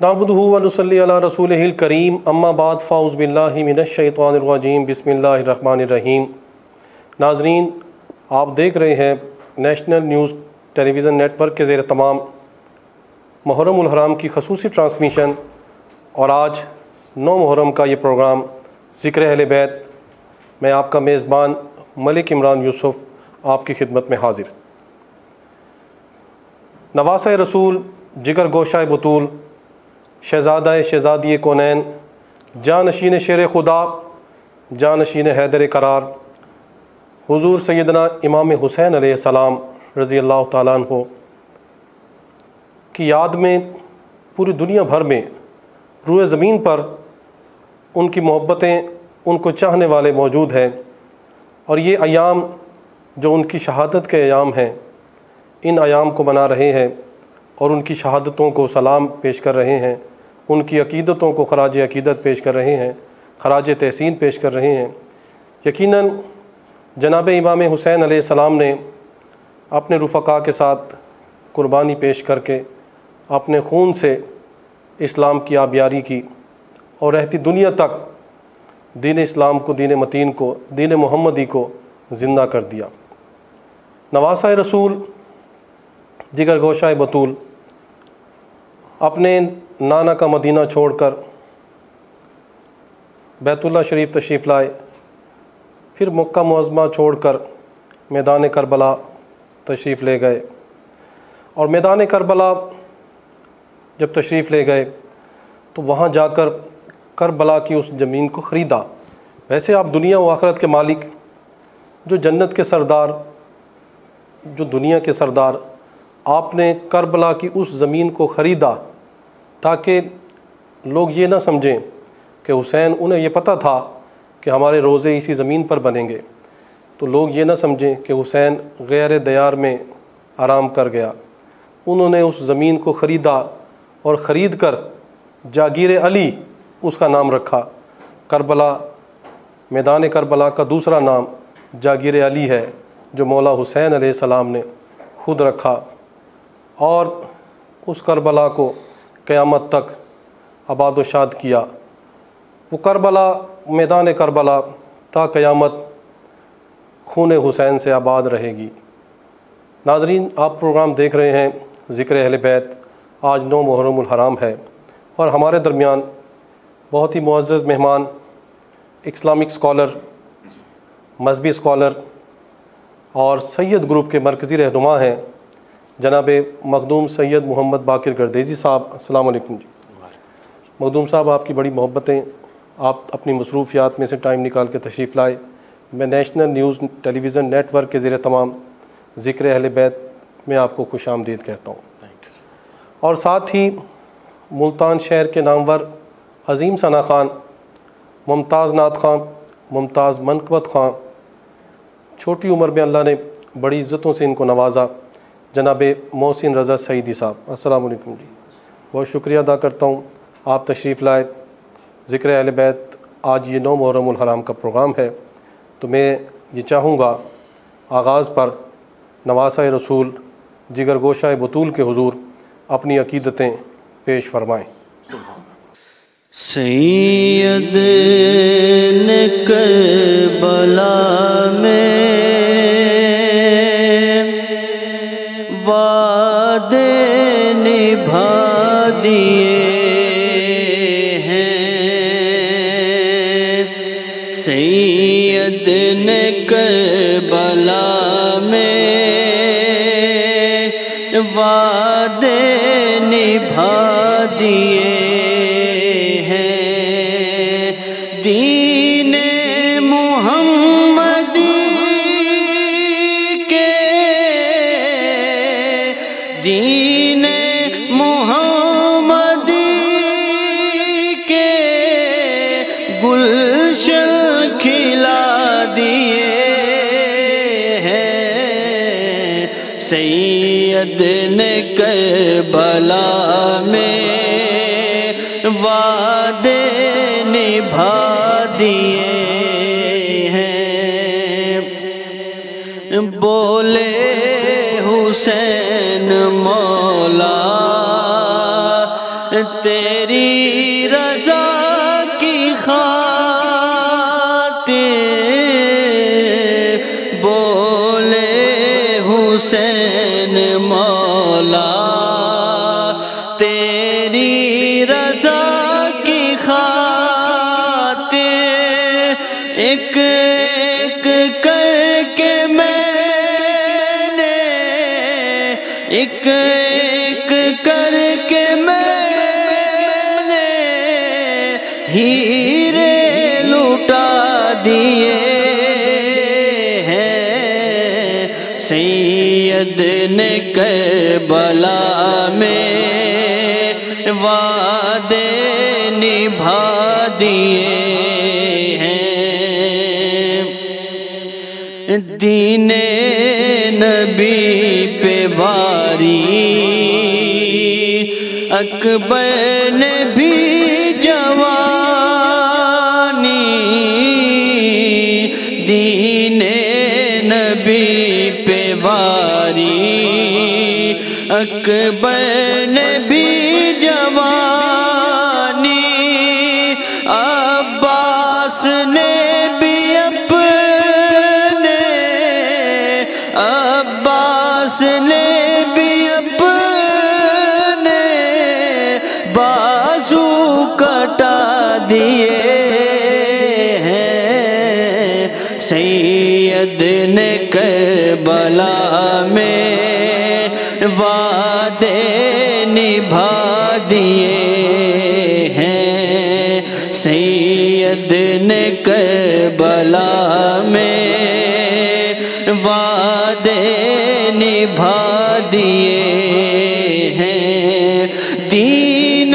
نعبدہ ونصلی علی رسولہ الکریم اما بعد فاعوذ باللہ من الشیطان الرجیم بسم اللہ الرحمن الرحیم۔ ناظرین، آپ دیکھ رہے ہیں نیشنل نیوز ٹیلی ویژن نیٹ ورک کے زیر تمام محرم الحرام کی خصوصی ٹرانسمیشن، اور آج 9 محرم کا یہ پروگرام ذکر اہل بیت، میں آپ کا میزبان ملک عمران یوسف آپ کی خدمت میں حاضر۔ نواسہ رسول، جگر گوشہ بطول، شہزادہ شہزادی کونین، جانشین شیر خدا، جانشین حیدر قرار، حضور سیدنا امام حسین علیہ السلام رضی اللہ تعالیٰ عنہ کی یاد میں پوری دنیا بھر میں روئے زمین پر ان کی محبتیں، ان کو چاہنے والے موجود ہیں، اور یہ ایام جو ان کی شہادت کے ایام ہیں، ان ایام کو منا رہے ہیں اور ان کی شہادتوں کو سلام پیش کر رہے ہیں، ان کی عقیدتوں کو خراج عقیدت پیش کر رہے ہیں، خراج تحسین پیش کر رہے ہیں۔ یقیناً جناب امام حسین علیہ السلام نے اپنے رفقاء کے ساتھ قربانی پیش کر کے اپنے خون سے اسلام کی آبیاری کی، اور رہتی دنیا تک دین اسلام کو، دین متین کو، دین محمدی کو زندہ کر دیا۔ نواسہ رسول، جگر گوشہ بطول اپنے نانا کا مدینہ چھوڑ کر بیت اللہ شریف تشریف لائے، پھر مکہ معظمہ چھوڑ کر میدان کربلا تشریف لے گئے، اور میدان کربلا جب تشریف لے گئے تو وہاں جا کر کربلا کی اس زمین کو خریدا۔ ویسے آپ دنیا و آخرت کے مالک، جو جنت کے سردار، جو دنیا کے سردار، آپ نے کربلا کی اس زمین کو خریدا تاکہ لوگ یہ نہ سمجھیں کہ حسین، انہیں یہ پتہ تھا کہ ہمارے روزے اسی زمین پر بنیں گے، تو لوگ یہ نہ سمجھیں کہ حسین غیر دیار میں آرام کر گیا۔ انہوں نے اس زمین کو خریدا، اور خرید کر جاگیر علی اس کا نام رکھا۔ کربلا، میدان کربلا کا دوسرا نام جاگیر علی ہے، جو مولا حسین علیہ السلام نے خود رکھا، اور اس کربلا کو قیامت تک آباد و شاد کیا۔ وہ کربلا، میدان کربلا تا قیامت خون حسین سے آباد رہے گی۔ ناظرین، آپ پروگرام دیکھ رہے ہیں ذکر اہل بیت۔ آج 9 محرم الحرام ہے، اور ہمارے درمیان بہت ہی معزز مہمان، اسلامک اسکالر، مذہبی اسکالر اور سید گروپ کے مرکزی رہنما ہیں جناب مخدوم سید محمد باقر گردیزی صاحب۔ السلام علیکم جی۔ مخدوم صاحب، آپ کی بڑی محبتیں، آپ اپنی مصروفیات میں سے ٹائم نکال کے تشریف لائے۔ میں نیشنل نیوز ٹیلی ویژن نیٹ ورک کے زیر تمام ذکر اہل بیت میں آپ کو خوش آمدید کہتا ہوں، اور ساتھ ہی ملتان شہر کے نامور عظیم ثنا خان، ممتاز نعت خان، ممتاز منقبت خان، چھوٹی عمر میں اللہ نے بڑی عزتوں سے ان کو نوازا، جناب محسن رضا سعیدی صاحب۔ السلام علیکم جی۔ بہت شکریہ ادا کرتا ہوں، آپ تشریف لائے۔ ذکر اہل بیت، آج یہ 9 محرم الحرام کا پروگرام ہے، تو میں یہ چاہوں گا آغاز پر نواسہ رسول، جگر گوشہ بطول کے حضور اپنی عقیدتیں پیش فرمائیں۔ سید نے کربلا میں وعدے نبھا دیے ہیں، سید نے کربلا میں وعدے نبھا دیے ہیں، دین محمدی کے، دین محمدی کے گلشن کھلا دیے ہیں، سید نے کربلا میں وعدے نبھا دیے ہیں، بولے حسین مولا تیری رضا کی خاطر بولے حسین مولا، تیری رضا کی خاطر ایک ایک کر کے میں نے، ایک ایک کر کے میں نے ہیرے لوٹا دیے ہیں۔ سید نے کربلا میں وعدے نبھا دیے ہیں۔ دین نبی پہ واری اکبر نے بھی جوانی، دین نبی پہ واری اکبر نے بھی جوانی، عباس نے بھی اپنے، عباس نے بھی اپنے بازو کٹا دیے ہیں۔ سید نے کربلا میں وعدے نبھا دیے ہیں۔ سید نے کربلا میں وعدے نبھا دیے ہیں۔ دین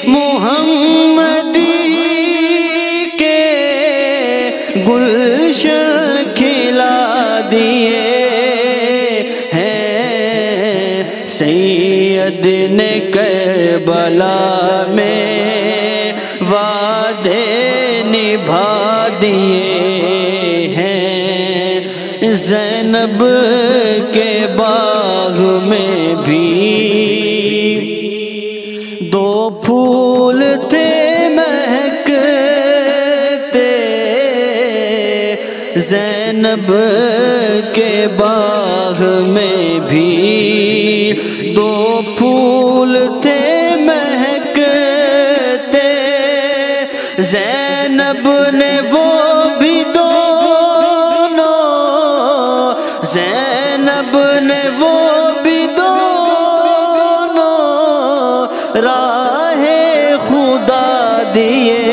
محمدی کے گلشن کھلا دیے ہیں۔ سید نے کربلا میں وعدے نبھا دیے ہیں۔ زینب کے باغ میں بھی دو پھول تھے مہکتے، زینب کے باغ میں بھی دو پھول تھے مہکتے، زینب نے وہ بھی دونوں، زینب نے وہ بھی دونوں راہ خدا دیے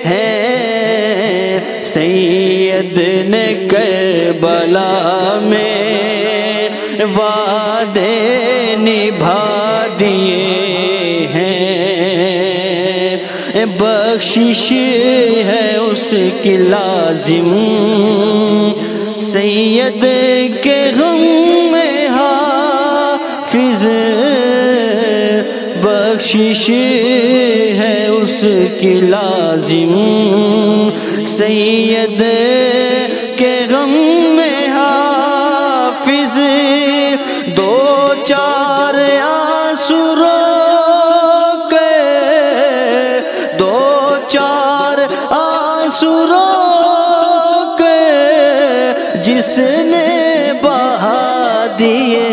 ہیں۔ سید نے کربلا میں وعدے نبھا دیے ہیں۔ بخشش ہے اس کی لازم سید کے غم میں حافظ، بخشش ہے اس کی لازم سید کے غم میں حافظ، دو چار آنسو رو کے، دو چار آنسو رو کے جس نے بہا دیے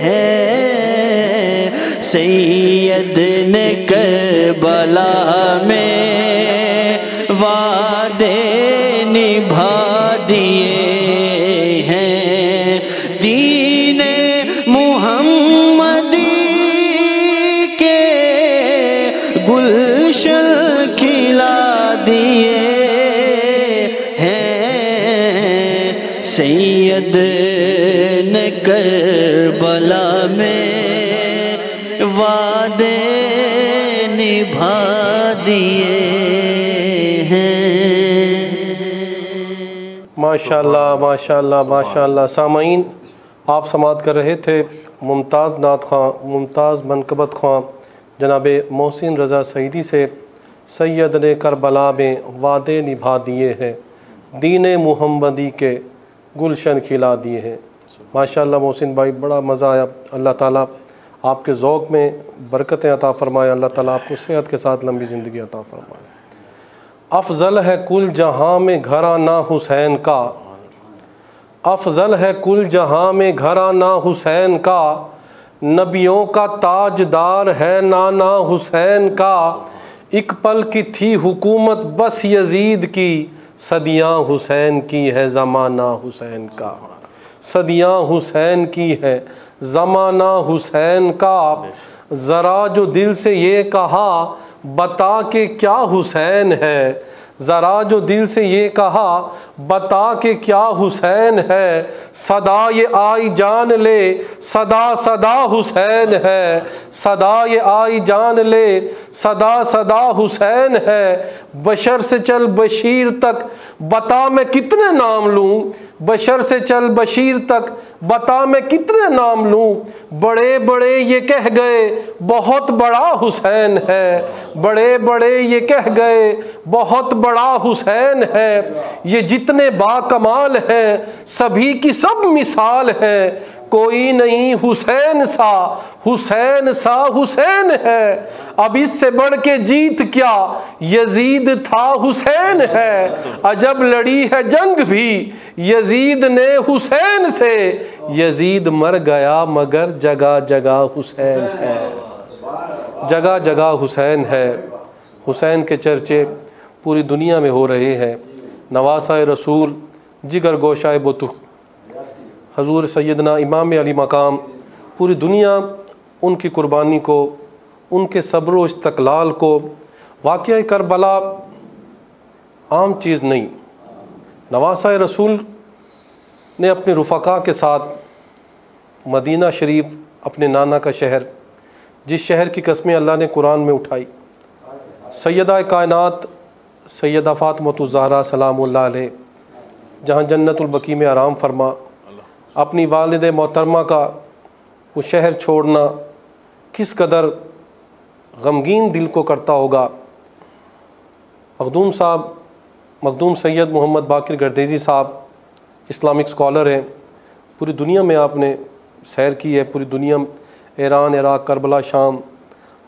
ہیں۔ سید نے کربلا میں وعدے نبھا دیے ہیں۔ دین محمدی کے گلشن کھلا دیے ہیں۔ سید نے کربلا میں وعدے نبھا دیے ہیں۔ ماشاءاللہ ماشاءاللہ ماشاءاللہ۔ سامعین، آپ سماعت کر رہے تھے ممتاز نعت خواں، ممتاز منقبت خواں جناب محسن رضا سعیدی سے سید نے کربلا میں وعدے نبھا دیے ہیں، دین محمدی کے گلشن کھلا دیے ہیں۔ ماشاءاللہ محسن بھائی، بڑا مزہ آیا۔ اللہ تعالیٰ آپ کے ذوق میں برکتیں عطا فرمائے، اللہ تعالیٰ آپ کو صحت کے ساتھ لمبی زندگی عطا فرمائے۔ افضل ہے کل جہاں میں گھرانہ حسین کا، افضل ہے کل جہاں میں گھرانہ حسین کا، نبیوں کا تاجدار ہے نانا حسین کا، ایک پل کی تھی حکومت بس یزید کی، صدیاں حسین کی ہے زمانہ حسین کا، صدیاں حسین کی ہے زمانہ حسین کا، ذرا جو دل سے یہ کہا بتا کہ کیا حسین ہے، ذرا جو دل سے یہ کہا بتا کہ کیا حسین ہے، صدا یہ آئی جان لے صدا صدا حسین ہے، صدا یہ آئی جان لے صدا صدا حسین ہے، بشر سے چل بشیر تک بتا میں کتنے نام لوں، بشر سے چل بشیر تک بتا میں کتنے نام لوں، بڑے بڑے یہ کہہ گئے بہت بڑا حسین ہے، بڑے بڑے یہ کہہ گئے بہت بڑا حسین ہے، یہ جتنے با کمال ہیں سبھی کی سب مثال ہے، کوئی نہیں حسین سا، حسین سا حسین ہے، اب اس سے بڑھ کے جیت کیا یزید تھا حسین ہے، عجب لڑی ہے جنگ بھی یزید نے حسین سے، یزید مر گیا مگر جگہ جگہ حسین ہے، جگہ جگہ حسین ہے۔ حسین کے چرچے پوری دنیا میں ہو رہے ہیں، نواسہ رسول، جگر گوشہ بتو، حضور سیدنا امام علی مقام، پوری دنیا ان کی قربانی کو، ان کے صبر و استقلال کو، واقعہ کربلا عام چیز نہیں۔ نواسہ رسول نے اپنے رفقا کے ساتھ مدینہ شریف، اپنے نانا کا شہر، جس شہر کی قسمیں اللہ نے قرآن میں اٹھائی، سیدہ کائنات سیدہ فاطمۃ الزہرا سلام اللہ علیہ، جہاں جنت البقیع میں آرام فرما، اپنی والد محترمہ کا وہ شہر چھوڑنا کس قدر غمگین دل کو کرتا ہوگا۔ مخدوم صاحب، مخدوم سید محمد باقر گردیزی صاحب اسلامک اسکالر ہیں، پوری دنیا میں آپ نے سیر کی ہے، پوری دنیا، ایران، عراق، کربلا، شام،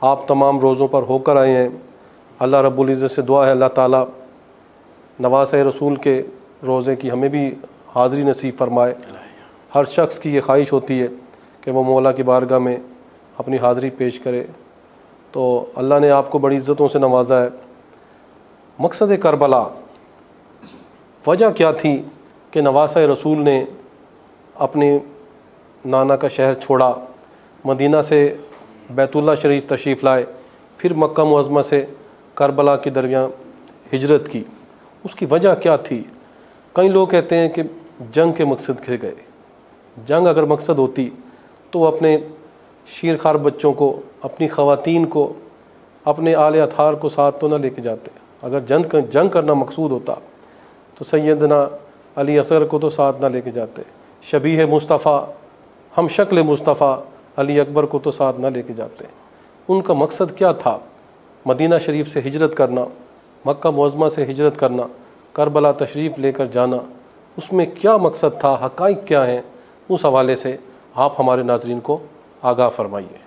آپ تمام روزوں پر ہو کر آئے ہیں۔ اللہ رب العزت سے دعا ہے اللہ تعالیٰ نواسہ رسول کے روزے کی ہمیں بھی حاضری نصیب فرمائے۔ ہر شخص کی یہ خواہش ہوتی ہے کہ وہ مولا کی بارگاہ میں اپنی حاضری پیش کرے، تو اللہ نے آپ کو بڑی عزتوں سے نوازا ہے۔ مقصد کربلا، وجہ کیا تھی کہ نواسہ رسول نے اپنے نانا کا شہر چھوڑا، مدینہ سے بیت اللہ شریف تشریف لائے، پھر مکہ معظمہ سے کربلا کے درمیان ہجرت کی؟ اس کی وجہ کیا تھی؟ کئی لوگ کہتے ہیں کہ جنگ کے مقصد سے گئے۔ جنگ اگر مقصد ہوتی تو وہ اپنے شیر خوار بچوں کو، اپنی خواتین کو، اپنے آل اطہار کو ساتھ تو نہ لے کے جاتے۔ اگر جنگ کرنا مقصود ہوتا تو سیدنا علی اصغر کو تو ساتھ نہ لے کے جاتے، شبیہ مصطفیٰ، ہم شکل مصطفیٰ علی اکبر کو تو ساتھ نہ لے کے جاتے۔ ان کا مقصد کیا تھا؟ مدینہ شریف سے ہجرت کرنا، مکہ معظمہ سے ہجرت کرنا، کربلا تشریف لے کر جانا، اس میں کیا مقصد تھا، حقائق کیا ہیں؟ اس حوالے سے آپ ہمارے ناظرین کو آگاہ فرمائیے۔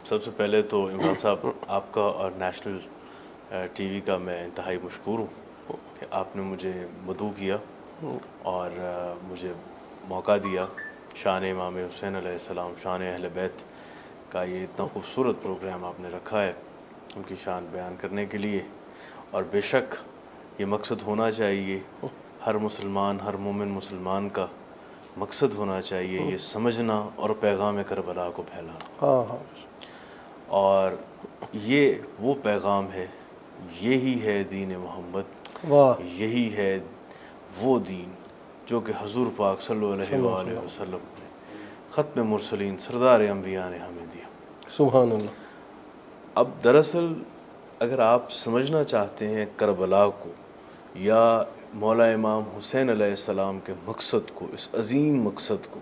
سب سے پہلے تو عمران صاحب، آپ کا اور نیشنل ٹی وی کا میں انتہائی مشکور ہوں کہ آپ نے مجھے مدعو کیا اور مجھے موقع دیا۔ شان امام حسین علیہ السلام، شان اہل بیت کا یہ اتنا خوبصورت پروگرام آپ نے رکھا ہے ان کی شان بیان کرنے کے لیے، اور بے شک یہ مقصد ہونا چاہیے، ہر مسلمان، ہر مومن مسلمان کا مقصد ہونا چاہیے یہ سمجھنا اور پیغام کربلا کو پھیلانا۔ اور یہ وہ پیغام ہے، یہی ہے دین محمد، یہی ہے وہ دین جو کہ حضور پاک صلی اللہ علیہ وسلم نے، ختم مرسلین، سردار انبیاء نے ہمیں دیا۔ سبحان اللہ۔ اب دراصل اگر آپ سمجھنا چاہتے ہیں کربلا کو یا مولا امام حسین علیہ السلام کے مقصد کو، اس عظیم مقصد کو،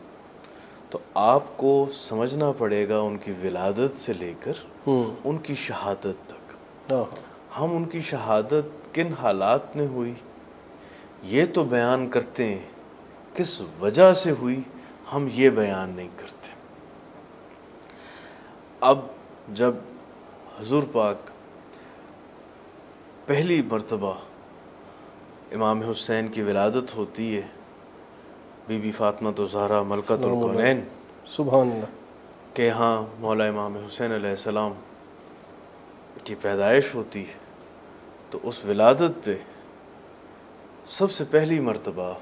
تو آپ کو سمجھنا پڑے گا ان کی ولادت سے لے کر ان کی شہادت تک۔ ہم ان کی شہادت کن حالات میں ہوئی یہ تو بیان کرتے ہیں، کس وجہ سے ہوئی ہم یہ بیان نہیں کرتے۔ اب جب حضور پاک پہلی مرتبہ امام حسین کی ولادت ہوتی ہے، بی بی فاطمہ الزہرا ملکۃ الکونین سبحان اللہ کے ہاں مولا امام حسین علیہ السلام کی پیدائش ہوتی ہے، تو اس ولادت پہ سب سے پہلی مرتبہ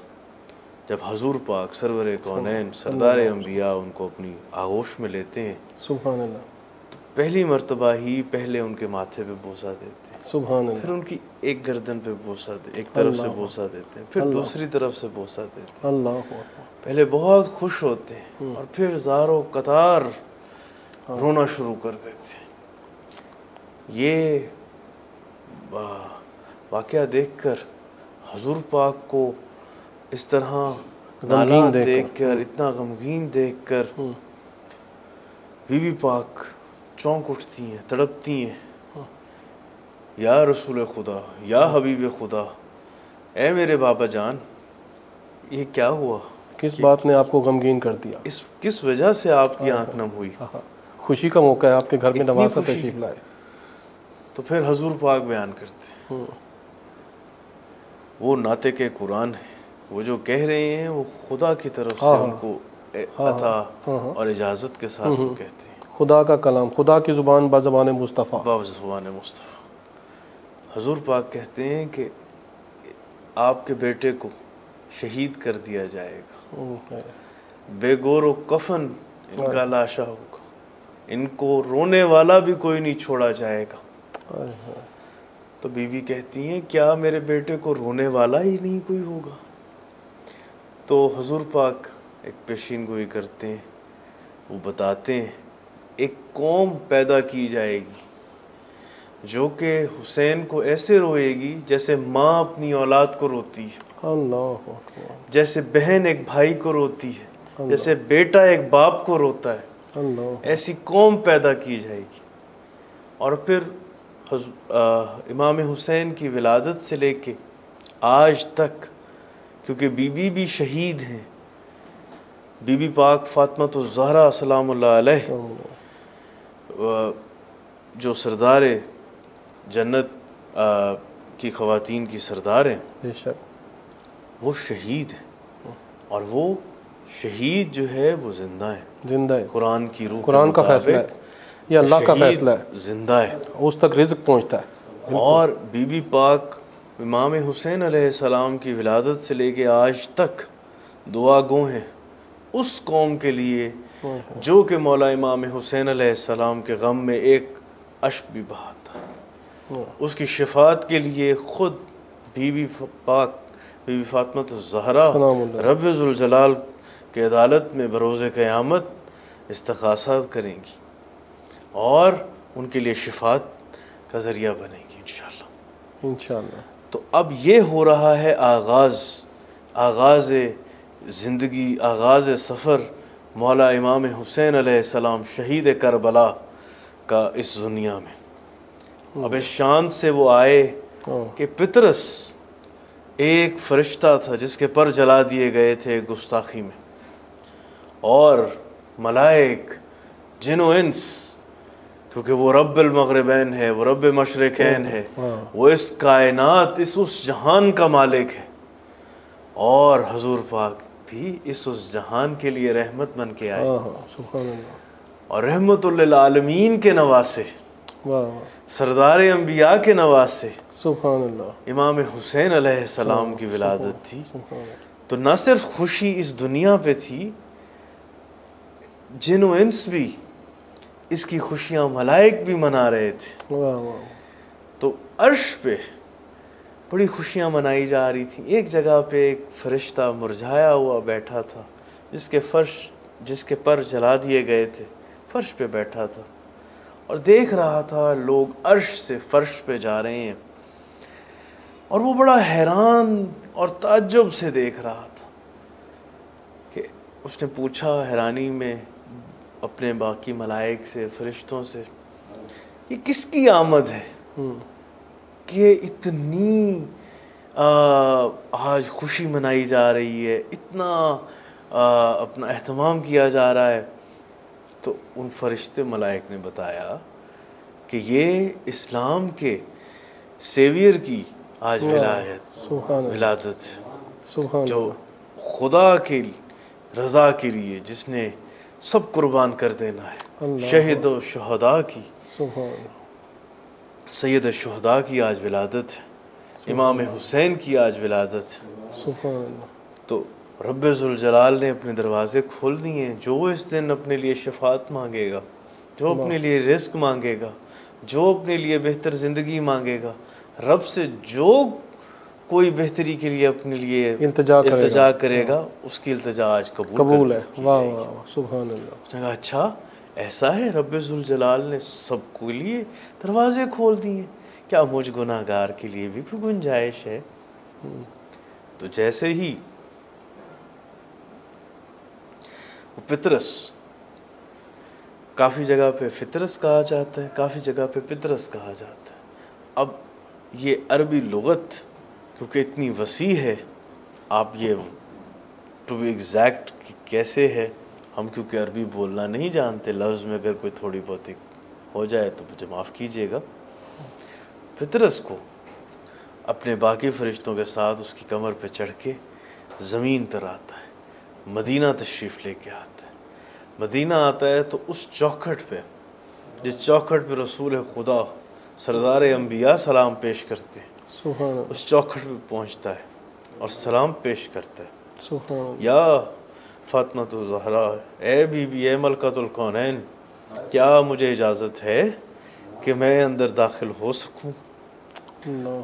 جب حضور پاک سرور کونین سردار انبیاء ان کو اپنی آغوش میں لیتے ہیں، سبحان اللہ تو پہلی مرتبہ ہی پہلے ان کے ماتھے پہ بوسہ دیتے ہیں، سبحان اللہ پھر ان کی ایک گردن پہ بوسہ ایک طرف سے بوسہ دیتے ہیں، پھر دوسری طرف سے بوسہ دیتے ہیں، اللہ اکبر پہلے بہت خوش ہوتے ہیں اور پھر زاروں قطار رونا شروع کر دیتے ہیں۔ یہ واقعہ دیکھ کر حضور پاک کو اس طرح نالا دیکھ کر، اتنا غمگین دیکھ کر بی بی پاک چونک اٹھتی ہیں، تڑپتی ہیں، یا رسول خدا، یا حبیب خدا، اے میرے بابا جان، یہ کیا ہوا؟ کس بات نے آپ کو غمگین کر دیا؟ کس وجہ سے آپ کی آنکھ نم ہوئی؟ خوشی کا موقع ہے، آپ کے گھر میں نواسہ تشریف لائے۔ تو پھر حضور پاک بیان کرتے ہیں، وہ ناطق قرآن ہے، وہ جو کہہ رہے ہیں وہ خدا کی طرف سے ان کو عطا اور اجازت کے ساتھ وہ کہتے ہیں، خدا کا کلام، خدا کی زبان بزبان مصطفیٰ، زبان مصطفیٰ۔ حضور پاک کہتے ہیں کہ آپ کے بیٹے کو شہید کر دیا جائے گا، بے گور و کفن ان کا لاشا ہوگا، ان کو رونے والا بھی کوئی نہیں چھوڑا جائے گا۔ تو بی بی کہتی ہیں کیا میرے بیٹے کو رونے والا ہی نہیں کوئی ہوگا؟ تو حضور پاک ایک پیشین گوئی کرتے ہیں، وہ بتاتے ہیں ایک قوم پیدا کی جائے گی جو کہ حسین کو ایسے روئے گی جیسے ماں اپنی اولاد کو روتی ہے، اللہ اکبر، جیسے بہن ایک بھائی کو روتی ہے، جیسے بیٹا ایک باپ کو روتا ہے، اللہ ایسی قوم پیدا کی جائے گی۔ اور پھر امام حسین کی ولادت سے لے کے آج تک، کیونکہ بی بی بھی شہید ہیں، بی بی پاک فاطمہ الزہرا سلام اللہ علیہ جو سردار جنت کی خواتین کی سردار ہیں، بے شک وہ شہید ہیں، اور وہ شہید جو ہے وہ زندہ ہے، زندہ ہے، قرآن کی روح قرآن کا فیصلہ ہے، یہ اللہ کا فیصلہ ہے، زندہ ہے، اس تک رزق پہنچتا ہے۔ اور بی بی پاک امام حسین علیہ السلام کی ولادت سے لے کے آج تک دعا گو ہیں اس قوم کے لیے جو کہ مولا امام حسین علیہ السلام کے غم میں ایک اشک بھی بہاتا، اس کی شفاعت کے لیے خود بی بی پاک بی بی فاطمہ الزہرا رب ذوالجلال کے عدالت میں بروز قیامت استغاثات کریں گی اور ان کے لیے شفاعت کا ذریعہ بنے گی انشاءاللہ۔ انشاءاللہ۔ تو اب یہ ہو رہا ہے آغاز زندگی، آغاز سفر مولا امام حسین علیہ السلام شہید کربلا کا اس دنیا میں۔ اب اس شان سے وہ آئے کہ پطرس ایک فرشتہ تھا جس کے پر جلا دیے گئے تھے گستاخی میں، اور ملائک، جن و انس، کیونکہ وہ رب المغربین ہے، وہ رب مشرقین ہے، وہ اس کائنات، اس جہان کا مالک ہے، اور حضور پاک بھی اس جہان کے لیے رحمت بن کے آئے، سبحان اللہ، اور رحمت للعالمین کے نواسے، سردار انبیاء کے نواسے سبحان اللہ، امام حسین علیہ السلام کی ولادت تھی۔ تو نہ صرف خوشی اس دنیا پہ تھی، جن و انس بھی اس کی خوشیاں، ملائک بھی منا رہے تھے، تو عرش پہ بڑی خوشیاں منائی جا رہی تھیں۔ ایک جگہ پہ ایک فرشتہ مرجھایا ہوا بیٹھا تھا، جس کے پر جلا دیے گئے تھے، فرش پہ بیٹھا تھا اور دیکھ رہا تھا لوگ عرش سے فرش پہ جا رہے ہیں، اور وہ بڑا حیران اور تعجب سے دیکھ رہا تھا کہ اس نے پوچھا حیرانی میں اپنے باقی ملائک سے، فرشتوں سے، یہ کس کی آمد ہے کہ اتنی آج خوشی منائی جا رہی ہے، اتنا اپنا اہتمام کیا جا رہا ہے؟ تو ان فرشتے ملائک نے بتایا کہ یہ اسلام کے سیویئر کی آج ولادت ہے، جو خدا کی رضا کے لیے جس نے سب قربان کر دینا ہے، شہید و شہداء کی، سید الشہداء کی آج ولادت ہے، امام حسین کی آج ولادت ہے۔ تو رب ذوالجلال نے اپنے دروازے کھول دیے ہیں۔ جو اس دن اپنے لیے شفاعت مانگے گا، جو اپنے لیے رزق مانگے گا، جو اپنے لیے بہتر زندگی مانگے گا، رب سے جو کوئی بہتری کے لیے اپنے لیے التجا کرے گا، اس کی التجا آج قبول ہے۔ واہ واہ سبحان اللہ۔ اس نے کہا اچھا ایسا ہے، رب ذوالجلال نے سب کے لیے دروازے کھول دیے، کیا مجھ گناہ گار کے لیے بھی کوئی گنجائش ہے؟ تو جیسے ہی پطرس، کافی جگہ پہ فطرس کہا جاتا ہے، کافی جگہ پہ پطرس کہا جاتا ہے۔ اب یہ عربی لغت کیونکہ اتنی وسیع ہے، آپ یہ ٹو بی ایگزیکٹ کیسے ہے، ہم کیونکہ عربی بولنا نہیں جانتے، لفظ میں اگر کوئی تھوڑی بہت ہو جائے تو مجھے معاف کیجیے گا۔ پطرس کو اپنے باقی فرشتوں کے ساتھ اس کی کمر پہ چڑھ کے زمین پر آتا ہے، مدینہ تشریف لے کے آتا ہے۔ مدینہ آتا ہے تو اس چوکھٹ پہ، جس چوکھٹ پہ رسول خدا سردار انبیاء سلام پیش کرتے ہیں، اس چوکھٹ پہ پہنچتا ہے اور سلام پیش کرتا ہے۔ یا فاطمہ الزہرا، اے بی بی، اے ملکۃ الکونین، کیا مجھے اجازت ہے کہ میں اندر داخل ہو سکوں؟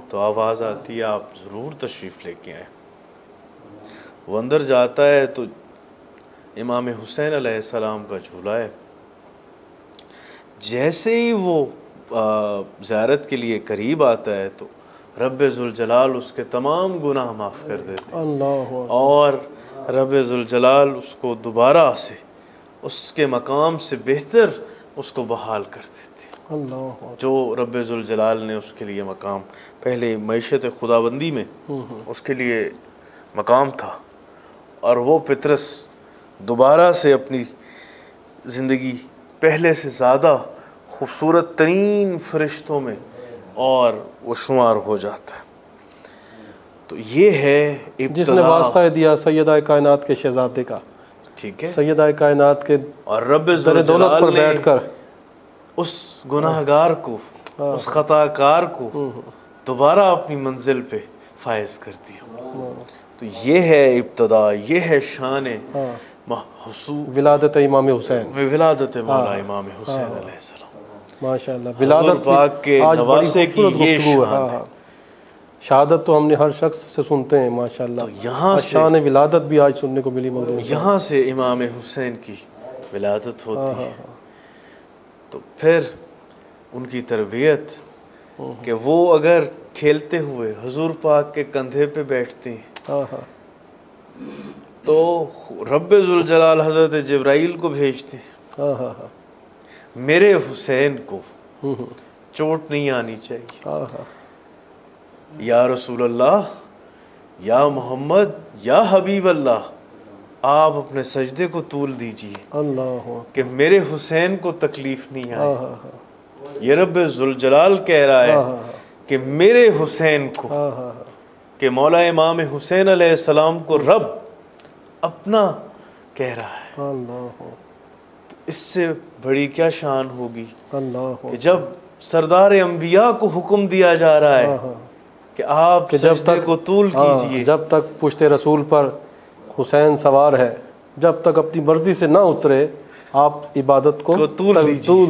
تو آواز آتی ہے آپ ضرور تشریف لے کے آئیں۔ وہ اندر جاتا ہے تو امام حسین علیہ السلام کا جھولا ہے۔ جیسے ہی وہ زیارت کے لیے قریب آتا ہے تو رب ذوالجلال اس کے تمام گناہ معاف کر دیتے ہیں، اور رب ذوالجلال اس کو دوبارہ سے اس کے مقام سے بہتر اس کو بحال کر دیتے ہیں، جو رب ذوالجلال نے اس کے لیے مقام پہلے معیشت خداوندی میں اس کے لیے مقام تھا، اور وہ پطرس دوبارہ سے اپنی زندگی پہلے سے زیادہ خوبصورت ترین فرشتوں میں اور وہ شمار ہو جاتا ہے۔ تو یہ ہے ابتدا، جس نے واسطہ دیا سیدہ کائنات کے شہزادے کا، ٹھیک ہے، سیدہ کائنات کے اور رب در دولت ذوالجلال پر نے بیٹھ کر اس گناہ گار کو، اس خطا کار کو دوبارہ اپنی منزل پہ فائز کر دیا۔ تو یہ ہے ابتدا، یہ ہے شان ولادت امام حسین، ولادت مولا امام حسین علیہ السلام۔ ماشاءاللہ، حضور ولادت پاک کے آج بڑی نواسے کی خوبصورت یہ گفتگو ہے۔ شان ہے۔ شہادت تو ہم نے ہر شخص سے سنتے ہیں ماشاءاللہ، تو یہاں سے شان ولادت بھی آج سننے کو ملی مخدوم صاحب۔ یہاں سے امام حسین کی ولادت ہوتی ہے۔ تو پھر ان کی تربیت کہ وہ اگر کھیلتے ہوئے حضور پاک کے کندھے پہ بیٹھتے ہیں تو رب ذوالجلال حضرت جبرائیل کو بھیجتے ہیں، میرے حسین کو چوٹ نہیں آنی چاہیے، یا رسول اللہ، یا محمد، یا حبیب اللہ، آپ اپنے سجدے کو طول دیجئے کہ میرے حسین کو تکلیف نہیں آئے۔ یہ رب ذوالجلال کہہ رہا ہے کہ میرے حسین کو، کہ مولا امام حسین علیہ السلام کو رب اپنا کہہ رہا ہے۔ تو اس سے بڑی کیا شان ہوگی کہ جب سردار انبیاء کو حکم دیا جا رہا ہے کہ آپ سجدے کو طول کیجئے، جب تک پشت رسول پر حسین سوار ہے، جب تک اپنی مرضی سے نہ اترے، آپ عبادت کو طول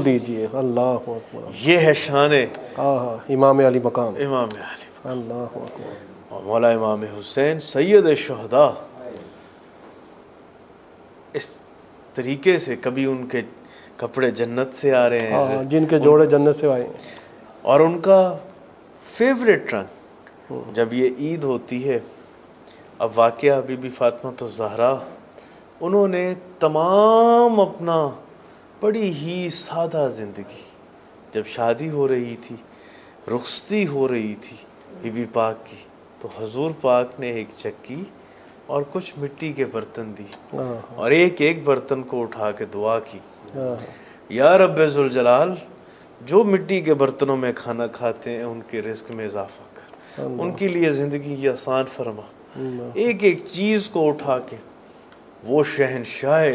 دیجئے۔ اللہ اکبر، یہ ہے شان امام علی مقام، امام علی۔ اللہ اکبر۔ اور مولا امام حسین سید الشہداء، اس طریقے سے کبھی ان کے کپڑے جنت سے آ رہے ہیں، جن کے جوڑے جنت سے آئے ہیں، اور ان کا فیوریٹ رنگ جب یہ عید ہوتی ہے۔ اب واقعہ بی بی فاطمہ الزہرا، انہوں نے تمام اپنا بڑی ہی سادہ زندگی، جب شادی ہو رہی تھی، رخصتی ہو رہی تھی بی بی پاک کی، تو حضور پاک نے ایک چکی اور کچھ مٹی کے برتن دی، اور ایک ایک برتن کو اٹھا کے دعا کی یا رب ذوالجلال جو مٹی کے برتنوں میں کھانا کھاتے ہیں ان کے رزق میں اضافہ کر، ان کے لیے زندگی کی آسان فرما، ایک ایک چیز کو اٹھا کے وہ شہنشاہ،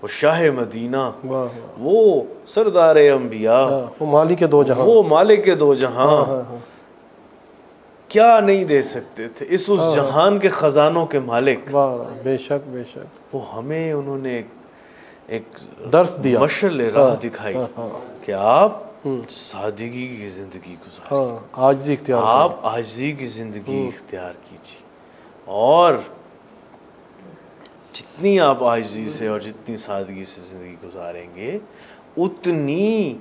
وہ شاہ مدینہ، وہ سردار انبیاء، وہ مالک دو جہاں، وہ مالک دو جہاں، کیا نہیں دے سکتے تھے اس جہان کے خزانوں کے مالک، بے شک بے شک، وہ ہمیں انہوں نے ایک درس دیا، مشعل راہ دکھائی کہ آپ سادگی کی زندگی گزاریں، عاجزی اختیار کریں، آپ عاجزی کی زندگی اختیار کیجیے، اور جتنی آپ عاجزی سے اور جتنی سادگی سے زندگی گزاریں گے اتنی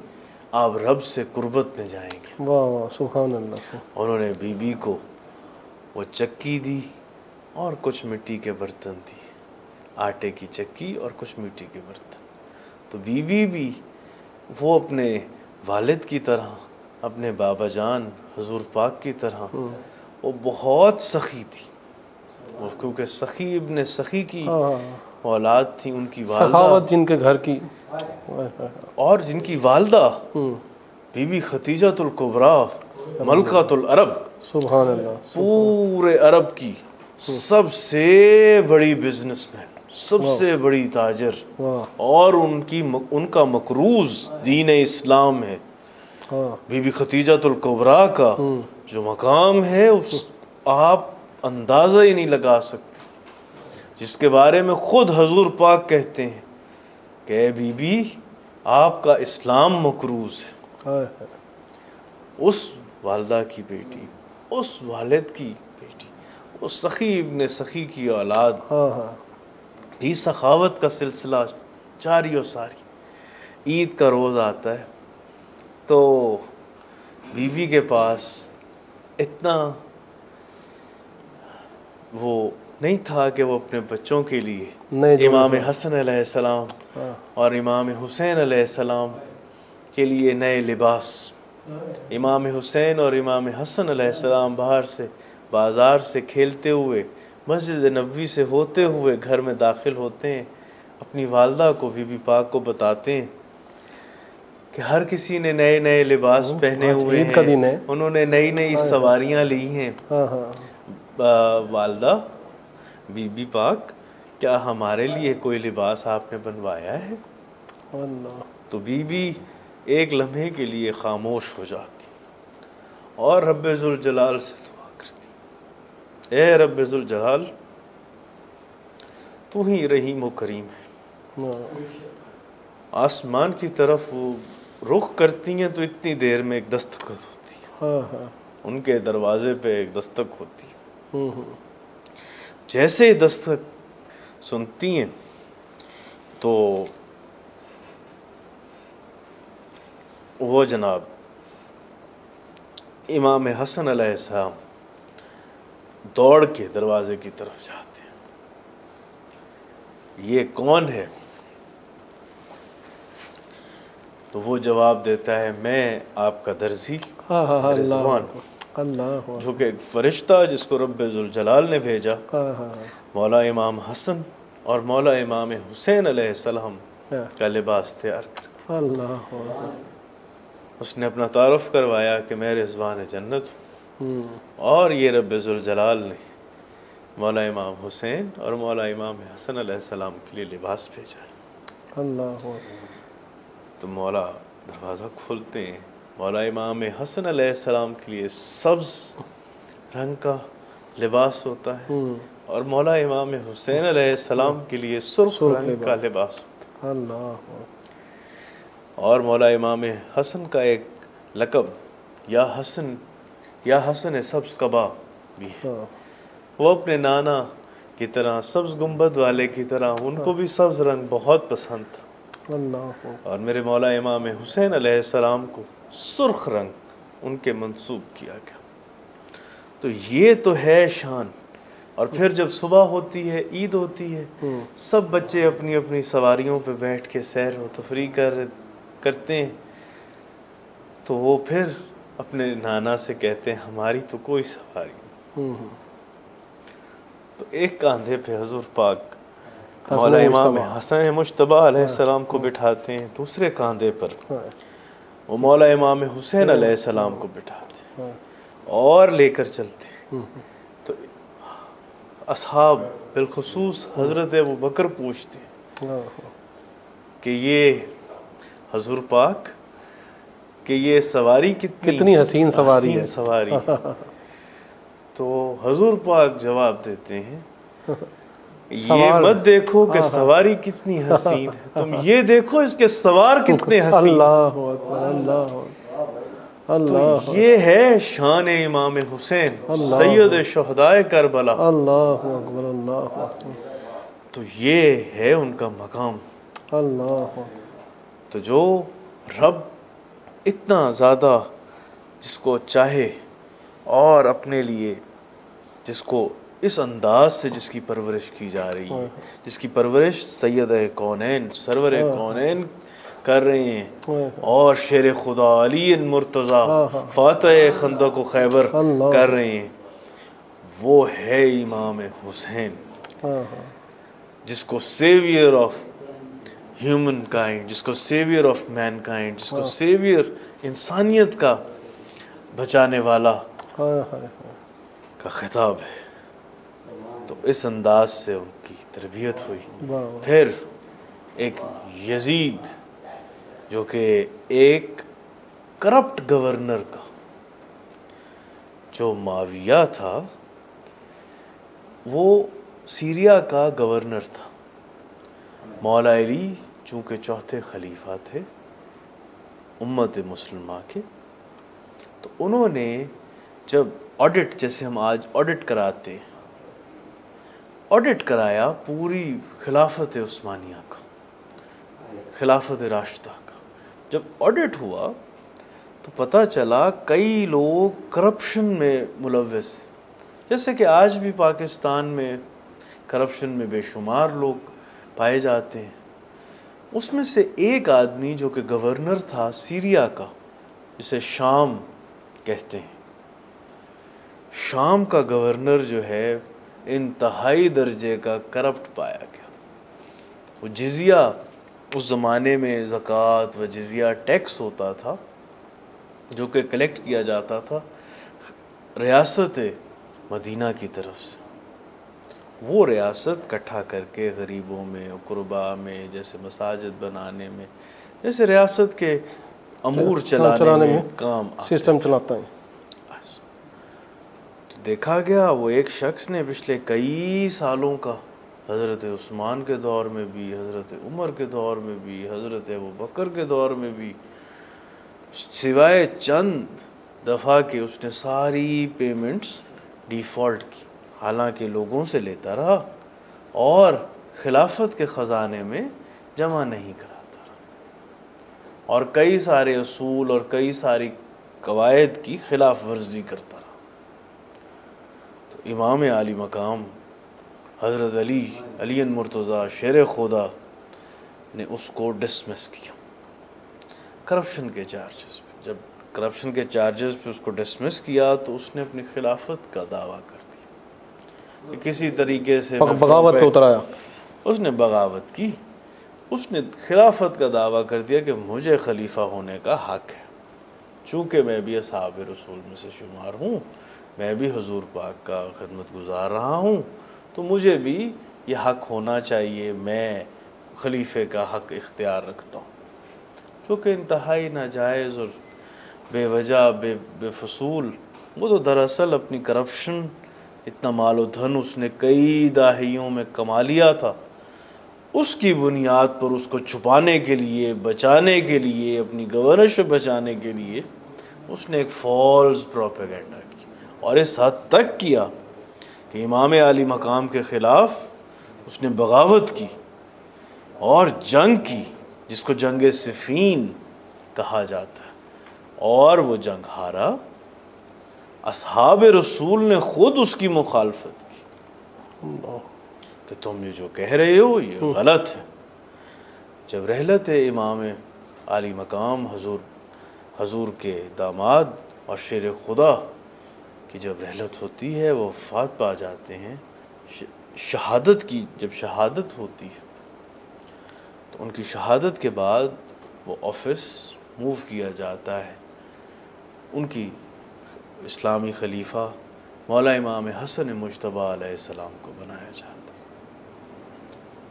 آپ رب سے قربت میں جائیں گے۔ واہ واہ سبحان اللہ۔ انہوں نے بی بی کو وہ چکی دی اور کچھ مٹی کے برتن دی، آٹے کی چکی اور کچھ مٹی کے برتن، تو بی بی بھی وہ اپنے والد کی طرح، اپنے بابا جان حضور پاک کی طرح وہ بہت سخی تھی، وہ کیونکہ سخی ابن سخی کی اولاد تھی، ان کی والدہ، سخاوت جن کے گھر کی، اور جن کی والدہ بی بی خدیجۃ الکبریٰ ملکۃ العرب، سبحان اللہ، پورے عرب کی سب سے بڑی بزنس مین، سب سے بڑی تاجر، اور ان کا مکروز دین اسلام ہے۔ بی بی خدیجۃ الکبریٰ کا جو مقام ہے اس آپ اندازہ ہی نہیں لگا سکتے، جس کے بارے میں خود حضور پاک کہتے ہیں کہ اے بی بی آپ کا اسلام مکروز ہے۔ اس والدہ کی بیٹی، اس والد کی بیٹی، اس سخی ابن سخی کی اولاد، یہ سخاوت کا سلسلہ جاری و ساری۔ عید کا روز آتا ہے تو بی بی کے پاس اتنا وہ نہیں تھا کہ وہ اپنے بچوں کے لیے امام حسن علیہ السلام اور امام حسین علیہ السلام کے لیے نئے لباس، امام حسین اور امام حسن علیہ السلام باہر سے بازار سے کھیلتے ہوئے مسجد نبوی سے ہوتے ہوئے گھر میں داخل ہوتے ہیں، اپنی والدہ کو بی بی پاک کو بتاتے ہیں کہ ہر کسی نے نئے نئے لباس پہنے ہوئے عید کا دن ہے، انہوں نے نئی نئی سواریاں لی ہیں، والدہ بی بی پاک کیا ہمارے لیے کوئی لباس آپ نے بنوایا ہے؟ تو بی بی ایک لمحے کے لیے خاموش ہو جاتی اور رب ذوالجلال سے دعا کرتی، اے رب ذوالجلال تو ہی رحیم و کریم ہے۔ آسمان کی طرف وہ رخ کرتی ہیں تو اتنی دیر میں ایک دستخط ہوتی ہے، ان کے دروازے پہ ایک دستک ہوتی ہے، جیسے ہی دستک سنتی ہیں تو وہ جناب امام حسن علیہ السلام دوڑ کے دروازے کی طرف جاتے ہیں، یہ کون ہے؟ تو وہ جواب دیتا ہے میں آپ کا درزی رضوان، جو کہ ایک فرشتہ جس کو رب ذوالجلال نے بھیجا، مولا امام حسن اور مولا امام حسین علیہ السلام کا لباس تیار کر، اس نے اپنا تعارف کروایا کہ میں رضوان جنت ہوں، اور یہ رب ذوالجلال نے مولا امام حسین اور مولا امام حسن علیہ السلام کے لیے لباس بھیجا ہے۔ تو مولا دروازہ کھولتے ہیں، مولا امام حسن علیہ السلام کے لیے سبز رنگ کا لباس ہوتا ہے اور مولا امام حسین علیہ السلام کے لیے سرخ رنگ کا لباس ہوتا ہے، اور مولا امام حسن کا ایک لقب یا حسن سبز قبا بھی ہے، وہ اپنے نانا کی طرح سبز گنبد والے کی طرح ان کو بھی سبز رنگ بہت پسند تھا، اور میرے مولا امام حسین علیہ السلام کو سرخ رنگ ان کے منسوب کیا گیا۔ تو یہ تو ہے شان۔ اور پھر جب صبح ہوتی ہے، عید ہوتی ہے، سب بچے اپنی اپنی سواریوں پہ بیٹھ کے سیر و تفریح کرتے ہیں، تو وہ پھر اپنے نانا سے کہتے ہیں ہماری تو کوئی سواری نہیں، تو ایک کاندھے پہ حضور پاک مولا امام حسن مجتبی علیہ السلام کو بٹھاتے ہیں دوسرے کاندھے پر، وہ مولا امام حسین علیہ السلام کو بٹھاتے ہیں اور لے کر چلتے ہیں. تو اصحاب بالخصوص حضرت ابوبکر پوچھتے ہیں کہ یہ حضور پاک کہ یہ سواری کتنی حسین سواری ہے. سواری ہے. تو حضور پاک جواب دیتے ہیں یہ مت دیکھو کہ سواری کتنی حسین ہے، تم یہ دیکھو اس کے سوار کتنے حسین. اللہ اکبر، اللہ اللہ، یہ ہے شان امام حسین سید شہدائے کربلا. اللہ اکبر، اللہ اکبر، تو یہ ہے ان کا مقام. اللہ. تو جو رب اتنا زیادہ جس کو چاہے اور اپنے لیے جس کو اس انداز سے جس کی پرورش کی جا رہی ہے، جس کی پرورش سید کونین سرور کونین کر رہے ہیں اور شیر خدا علی مرتضیٰ فاتح خندق و خیبر کر رہے ہیں، وہ ہے امام حسین جس کو سیویئر آف ہیومن کائنڈ، جس کو سیویئر آف مین کائنڈ، جس کو سیویئر انسانیت کا بچانے والا کا خطاب ہے. تو اس انداز سے ان کی تربیت ہوئی. پھر ایک یزید جو کہ ایک کرپٹ گورنر کا، جو معاویہ تھا وہ سیریا کا گورنر تھا. مولا علی چونکہ چوتھے خلیفہ تھے امت مسلمہ کے، تو انہوں نے جب آڈٹ، جیسے ہم آج آڈٹ کراتے ہیں، آڈٹ کرایا پوری خلافت عثمانیہ کا، خلافت راشدہ کا. جب آڈٹ ہوا تو پتہ چلا کئی لوگ کرپشن میں ملوث، جیسے کہ آج بھی پاکستان میں کرپشن میں بے شمار لوگ پائے جاتے ہیں. اس میں سے ایک آدمی جو کہ گورنر تھا سیریا کا، جسے شام کہتے ہیں، شام کا گورنر جو ہے انتہائی درجے کا کرپٹ پایا گیا. وہ جزیہ، اس زمانے میں زکوٰۃ و جزیہ ٹیکس ہوتا تھا جو کہ کلیکٹ کیا جاتا تھا ریاست مدینہ کی طرف سے. وہ ریاست کٹھا کر کے غریبوں میں، قربا میں، جیسے مساجد بنانے میں، جیسے ریاست کے امور چلانے میں کام سسٹم چلاتا ہے. تو دیکھا گیا وہ ایک شخص نے پچھلے کئی سالوں کا، حضرت عثمان کے دور میں بھی، حضرت عمر کے دور میں بھی، حضرت ابوبکر کے دور میں بھی، سوائے چند دفعہ کہ اس نے ساری پیمنٹس ڈیفالٹ کی، حالانکہ لوگوں سے لیتا رہا اور خلافت کے خزانے میں جمع نہیں کراتا رہا، اور کئی سارے اصول اور کئی ساری قواعد کی خلاف ورزی کرتا رہا. تو امام عالی مقام حضرت علی مرتضیٰ شیر خدا نے اس کو ڈسمس کیا کرپشن کے چارجز پہ. جب کرپشن کے چارجز پہ اس کو ڈسمس کیا تو اس نے اپنی خلافت کا دعویٰ کر دیا کہ کسی طریقے سے بغاوت پہ اترایا. اس نے بغاوت کی، اس نے خلافت کا دعویٰ کر دیا کہ مجھے خلیفہ ہونے کا حق ہے، چونکہ میں بھی اصحاب رسول میں سے شمار ہوں، میں بھی حضور پاک کا خدمت گزار رہا ہوں، تو مجھے بھی یہ حق ہونا چاہیے، میں خلیفے کا حق اختیار رکھتا ہوں. جو کہ انتہائی ناجائز اور بے وجہ بے فصول. وہ تو دراصل اپنی کرپشن، اتنا مال و دھن اس نے کئی دہائیوں میں کما لیا تھا، اس کی بنیاد پر اس کو چھپانے کے لیے، بچانے کے لیے، اپنی گورنر سے بچانے کے لیے اس نے ایک فالس پروپیگنڈا کی، اور اس حد تک کیا کہ امام عالی مقام کے خلاف اس نے بغاوت کی اور جنگ کی، جس کو جنگ صفین کہا جاتا ہے، اور وہ جنگ ہارا. اصحاب رسول نے خود اس کی مخالفت کی کہ تم یہ جو کہہ رہے ہو یہ غلط ہے. جب رحلت امام عالی مقام حضور کے داماد اور شیر خدا کی جب رحلت ہوتی ہے، وہ وفات پا جاتے ہیں، شہادت کی جب شہادت ہوتی ہے تو ان کی شہادت کے بعد وہ آفس موو کیا جاتا ہے، ان کی اسلامی خلیفہ مولا امام حسن مجتبیٰ علیہ السلام کو بنایا جاتا ہے۔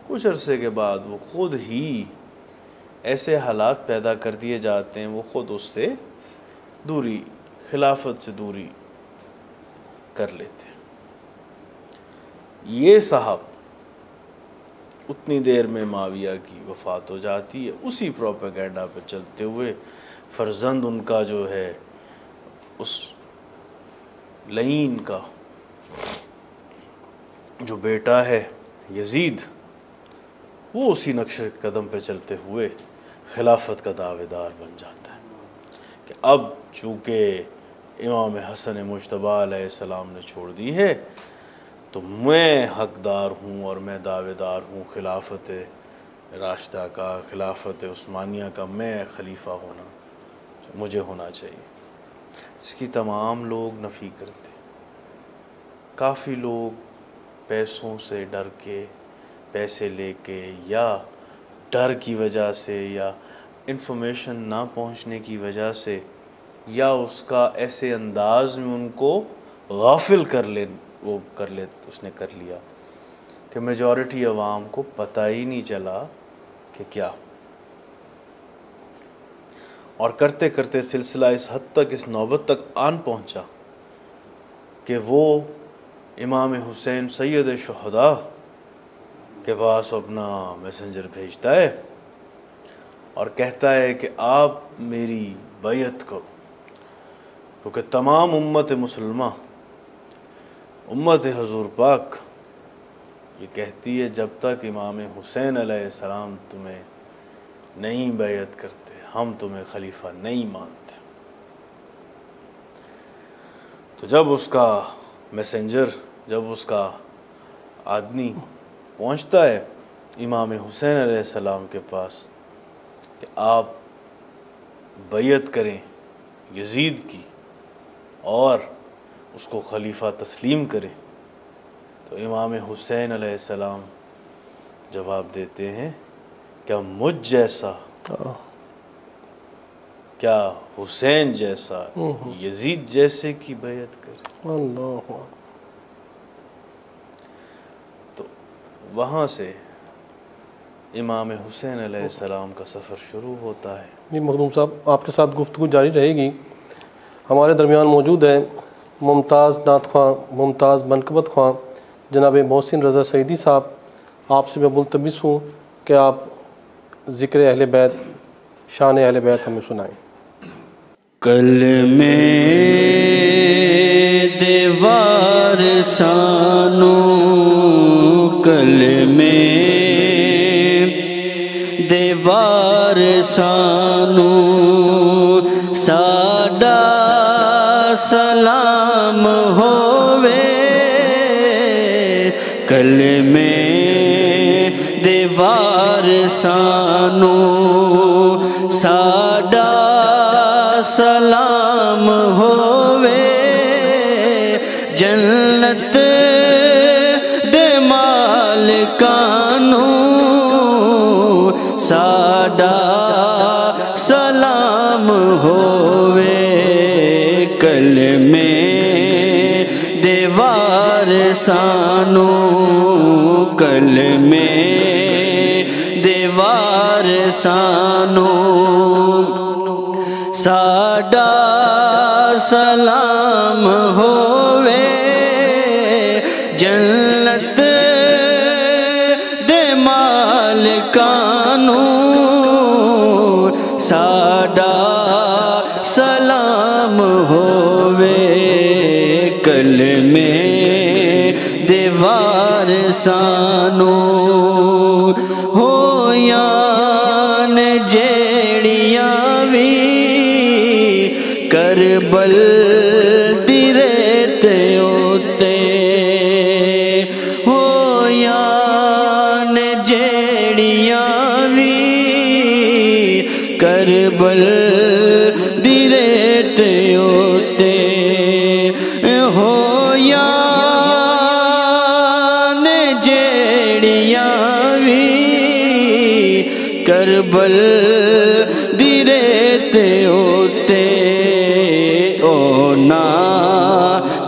کچھ عرصے کے بعد وہ خود ہی ایسے حالات پیدا کر دیے جاتے ہیں، وہ خود اس سے دوری، خلافت سے دوری کر لیتے ہیں۔ یہ صاحب اتنی دیر میں معاویہ کی وفات ہو جاتی ہے، اسی پروپیگنڈا پہ چلتے ہوئے فرزند ان کا جو ہے اس لعین کا جو بیٹا ہے یزید، وہ اسی نقش قدم پہ چلتے ہوئے خلافت کا دعوے دار بن جاتا ہے کہ اب چونکہ امام حسن مجتبیٰ علیہ السلام نے چھوڑ دی ہے تو میں حقدار ہوں اور میں دعوے دار ہوں خلافت راشدہ کا، خلافت عثمانیہ کا، میں خلیفہ ہونا مجھے ہونا چاہیے، جس کی تمام لوگ نفی کرتے۔ کافی لوگ پیسوں سے ڈر کے، پیسے لے کے، یا ڈر کی وجہ سے، یا انفارمیشن نہ پہنچنے کی وجہ سے، یا اس کا ایسے انداز میں ان کو غافل اس نے کر لیا کہ میجورٹی عوام کو پتہ ہی نہیں چلا کہ کیا، اور کرتے کرتے سلسلہ اس حد تک، اس نوبت تک آن پہنچا کہ وہ امام حسین سید شہداء کے پاس اپنا میسنجر بھیجتا ہے اور کہتا ہے کہ آپ میری بیعت کرو، کیونکہ تمام امت مسلمہ، امت حضور پاک یہ کہتی ہے جب تک امام حسین علیہ السلام تمہیں نہیں بیعت کرتے ہم تمہیں خلیفہ نہیں مانتے۔ تو جب اس کا میسنجر، جب اس کا آدمی پہنچتا ہے امام حسین علیہ السلام کے پاس کہ آپ بیعت کریں یزید کی اور اس کو خلیفہ تسلیم کریں، تو امام حسین علیہ السلام جواب دیتے ہیں کیا مجھ جیسا، کیا حسین جیسا یزید جیسے کی بیعت کرے؟ اللہ۔ تو وہاں سے امام حسین علیہ السلام کا سفر شروع ہوتا ہے۔ جی مخدوم صاحب، آپ کے ساتھ گفتگو جاری رہے گی۔ ہمارے درمیان موجود ہے ممتاز نعت خواں، ممتاز منقبت خواں جناب محسن رضا سعیدی صاحب۔ آپ سے میں ملتمس ہوں کہ آپ ذکر اہل بیت، شان اہل بیت ہمیں سنائیں۔ کلمے دیوار سانو، کلمے دیوار سانو، ساڈا سلام ہووے، کلمے دیوار سانو، ساڈا سلام ہووے، جنت دے مالکانو ساڈا سلام ہووے، کلمے دیوار سانو، کلمے دیوار سانو، ساڈا سلام ہووے، جنت دے مالکانو ساڈا سلام ہووے، کلمے دیوار سانو، ہویاں نے جیڑیاں وی کربل دی ریت اوتے، ہویاں نے جیڑیاں وی کربل دی ریت اوتے، ہویاں نے کربل دی ریت اوتے اونا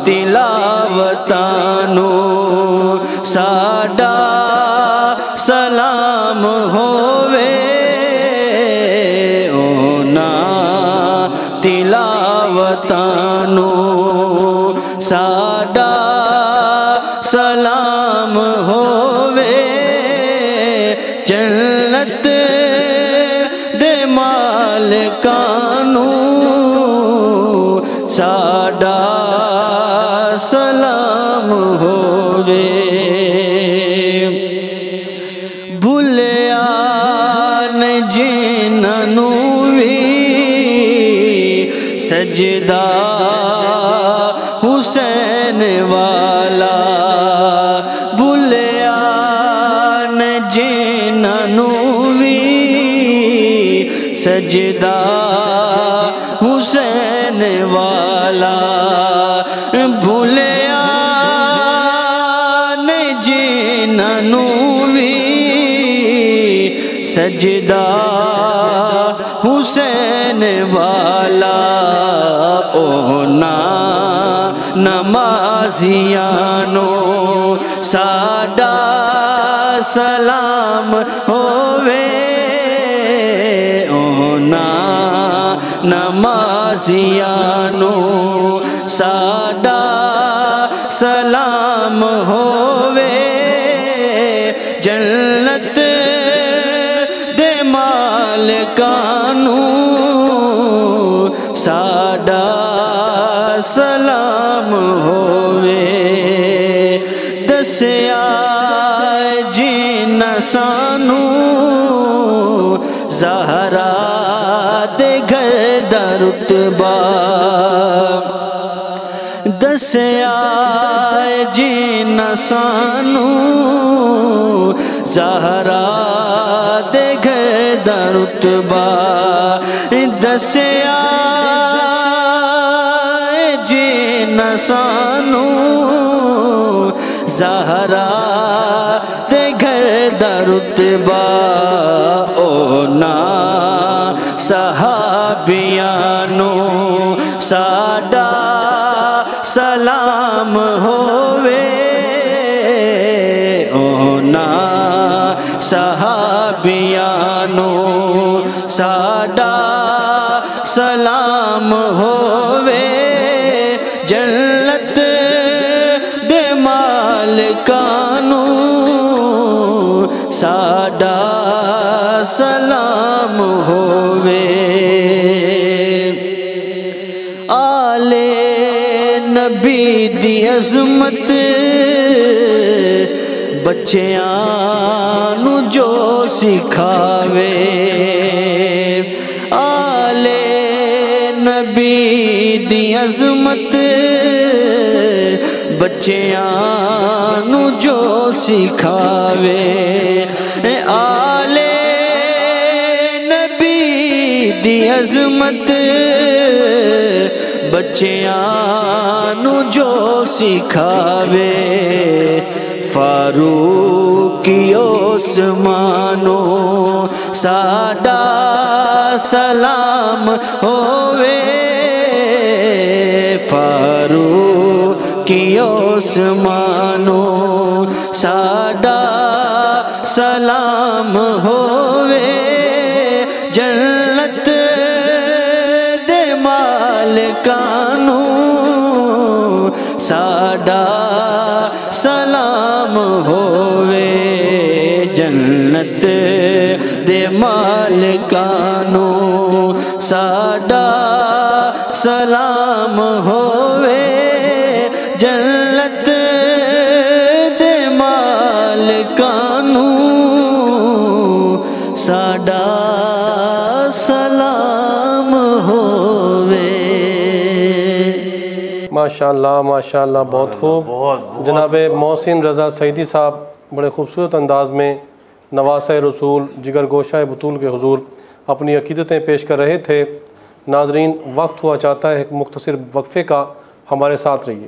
تلاوتانو ساڈا سلام ہووے اونا تلاوتانو ساڈا سلام ہووے جنت دے مالکانو ساڈا سلام ہووے بھلیا نے جنہاں وی سجدہ حسین والا بھلیا نے جنہاں وی سجدہ حسین والا بھلیا نے جنہاں وی سجدہ حسین والا اونا نمازیانو ساڈا سلام ہووے اونا نمازیانو ساڈا سلام ہووے جنت دے مالکانو ساڈا سلام ہووے دسیا جنہاں سانو زہرا دے گھر دا رتبہ دسیا جنہاں سانو زہرا دے گھر دا رتبہ دسیا جنہاں سانو زہرا دے گھر دا رتبہ اونا صحابیانو ساڈا سلام ہووے اونا صحابیانو ساڈا سلام ہووے جنت دے مالکانو ساڈا سلام ہووے آلے نبی دی عظمت بچیاں نو جو سکھاوے آلے نبی دی عظمت بچیاں نو جو سکھاوے آلے نبی دی عظمت بچیاں نو جو سکھاوے فاروقی عثمانو ساڈا سلام ہووے فاروقی عثمانو ساڈا سلام ہووے جنت دے مالکانو ساڈا سلام ہووے جنت دے مالکانو ساڈا سلام ہووے جنت دے مالکانو ساڈا سلام ہووے ماشاءاللہ ماشاءاللہ بہت خوب جناب محسن رضا سعیدی صاحب بڑے خوبصورت انداز میں نواسہ رسول جگر گوشہ بطول کے حضور اپنی عقیدتیں پیش کر رہے تھے۔ ناظرین وقت ہوا چاہتا ہے ایک مختصر وقفے کا، ہمارے ساتھ رہیے۔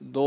2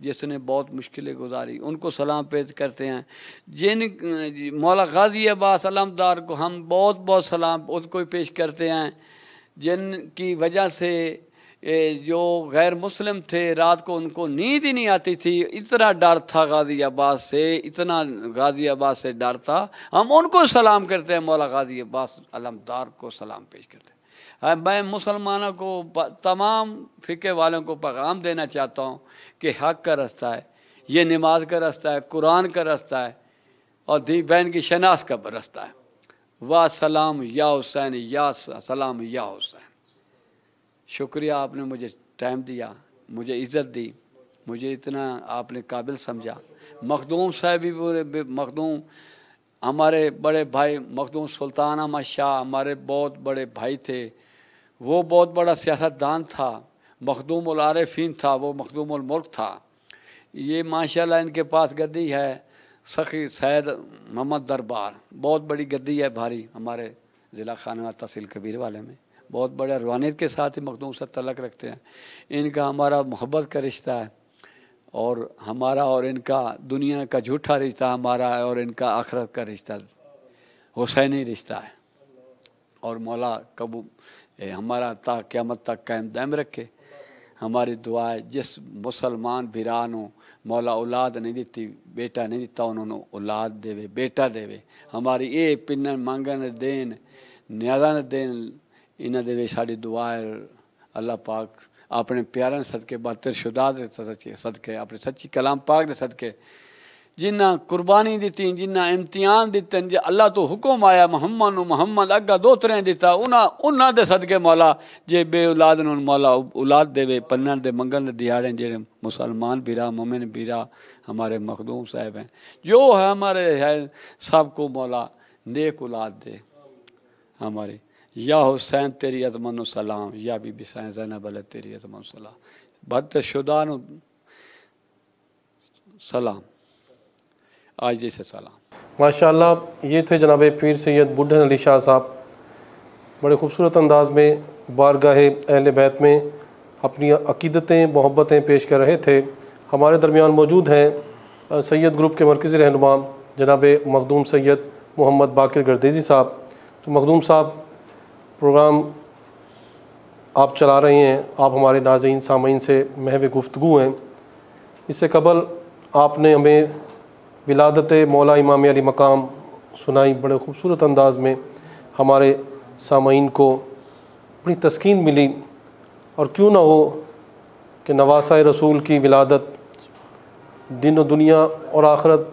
جس نے بہت مشکلیں گزاری، ان کو سلام پیش کرتے ہیں. جن مولا غازی عباس علمدار کو ہم بہت بہت سلام ان کو پیش کرتے ہیں، جن کی وجہ سے جو غیر مسلم تھے رات کو ان کو نیند ہی نہیں آتی تھی. اتنا ڈر تھا غازی عباس سے، اتنا غازی عباس سے ڈر تھا. ہم ان کو سلام کرتے ہیں، مولا غازی عباس علمدار کو سلام پیش کرتے ہیں. میں مسلمانوں کو تمام فقہ والوں کو پیغام دینا چاہتا ہوں کہ حق کا رستہ ہے، یہ نماز کا رستہ ہے، قرآن کا رستہ ہے اور دی بہن کی شناخت کا رستہ ہے. واہ سلام یا حسین، یا سلام یا حسین. شکریہ، آپ نے مجھے ٹائم دیا، مجھے عزت دی، مجھے اتنا آپ نے قابل سمجھا. مخدوم صاحب بھی، مخدوم ہمارے بڑے بھائی مخدوم سلطان احمد شاہ ہمارے بہت بڑے بھائی تھے، وہ بہت بڑا سیاستدان تھا. مخدوم العارفین تھا، وہ مخدوم الملک تھا. یہ ماشاءاللہ ان کے پاس گدی ہے سخی سید محمد دربار، بہت بڑی گدی ہے بھاری ہمارے ضلع خانہ تحصیل کبیر والے میں. بہت بڑے روحانیت کے ساتھ ہی مخدوم سے تعلق رکھتے ہیں. ان کا ہمارا محبت کا رشتہ ہے، اور ہمارا اور ان کا دنیا کا جھوٹا رشتہ ہمارا ہے، اور ان کا آخرت کا رشتہ حسینی رشتہ ہے. اور مولا کبو ہمارا تا قیامت تک قائم دائم رکھے. ہماری دعا ہے جس مسلمان بھرانوں مولا اولاد نہیں دیتی، بیٹا نہیں دیتا، انہوں نے اولاد دے، بیٹا دے. ہماری اے پنن مانگن دین نیازاں دین انہاں دے ساری دعا ہے. اللہ پاک اپنے پیارے صدقے بہتر شدہ دے صدقے اپنے سچی کلام پاک دے صدقے جنہ قربانی دیتی، جنہ امتحان دیتے، اللہ تو حکم آیا محمد اگا دو تریں دیتا، انہاں دے صدقے مولا جے بے اولاد نوں مولا اولاد دے. پنن دے منگن دے دیہاڑے جڑے مسلمان بھیرا مومن بھیرا ہمارے مخدوم صاحب ہیں، جو ہے ہمارے ہے سب کو مولا نیک اولاد دے. ہمارے یا حسین تیری عظمت و سلام، یا بی بی زینب علیہ تیری عظمت و سلام، بہتر شدہ نو سلام، آج جیسے سلام. ماشاءاللہ یہ تھے جناب پیر سید بڈھن علی شاہ صاحب، بڑے خوبصورت انداز میں بارگاہ اہل بیت میں اپنی عقیدتیں محبتیں پیش کر رہے تھے. ہمارے درمیان موجود ہیں سید گروپ کے مرکزی رہنما جناب مخدوم سید محمد باقر گردیزی صاحب. تو مخدوم صاحب پروگرام آپ چلا رہے ہیں، آپ ہمارے ناظرین سامعین سے محو گفتگو ہیں. اس سے قبل آپ نے ہمیں ولادت مولا امام علی مقام سنائی، بڑے خوبصورت انداز میں ہمارے سامعین کو بڑی تسکین ملی. اور کیوں نہ ہو کہ نواسہ رسول کی ولادت دین و دنیا اور آخرت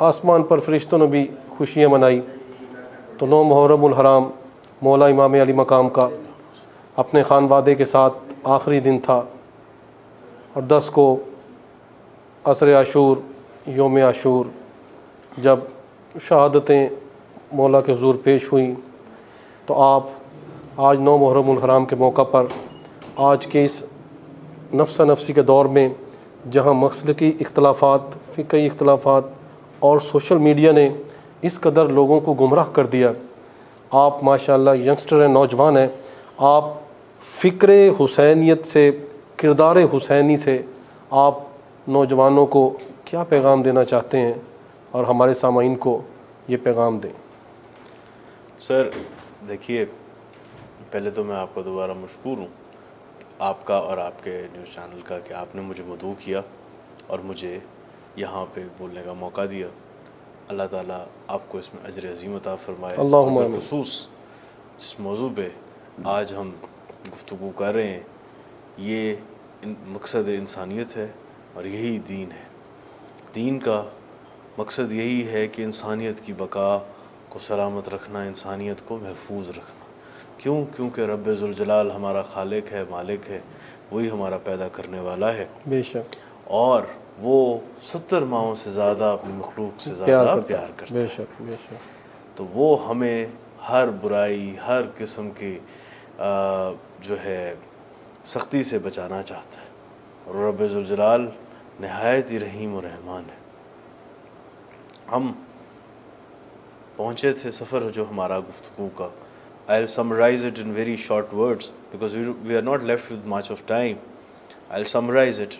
آسمان پر فرشتوں نے بھی خوشیاں منائی. تو 9 محرم الحرام مولا امام علی مقام کا اپنے خانوادے کے ساتھ آخری دن تھا، اور 10 کو عصر عاشور یوم عاشور جب شہادتیں مولا کے حضور پیش ہوئیں، تو آپ آج 9 محرم الحرام کے موقع پر آج کے اس نفسا نفسی کے دور میں جہاں مسلکی اختلافات، فقہی اختلافات اور سوشل میڈیا نے اس قدر لوگوں کو گمراہ کر دیا، آپ ماشاءاللہ ینگسٹر ہیں، نوجوان ہیں، آپ فکر حسینیت سے، کردار حسینی سے آپ نوجوانوں کو کیا پیغام دینا چاہتے ہیں اور ہمارے سامعین کو یہ پیغام دیں؟ سر دیکھیے، پہلے تو میں آپ کا دوبارہ مشکور ہوں، آپ کا اور آپ کے نیوز چینل کا، کہ آپ نے مجھے مدعو کیا اور مجھے یہاں پہ بولنے کا موقع دیا. اللہ تعالیٰ آپ کو اس میں اجر عظیم عطا فرمائے. اللہم اور آمین. بالخصوص جس موضوع پہ آج ہم گفتگو کر رہے ہیں، یہ مقصد انسانیت ہے اور یہی دین ہے. دین کا مقصد یہی ہے کہ انسانیت کی بقا کو سلامت رکھنا، انسانیت کو محفوظ رکھنا. کیونکہ رب ذوالجلال ہمارا خالق ہے، مالک ہے، وہی ہمارا پیدا کرنے والا ہے، بے شک، اور وہ 70 ماہوں سے زیادہ اپنی مخلوق سے زیادہ پیار کرتا ہے. بے شک بے شک. تو وہ ہمیں ہر برائی، ہر قسم کی جو ہے سختی سے بچانا چاہتا ہے، اور رب ذوالجلال نہایت ہی رحیم و رحمان ہے. ہم پہنچے تھے سفر جو ہمارا گفتگو کا. I'll summarize it in very short words because we are not left with much of time. I'll summarize it.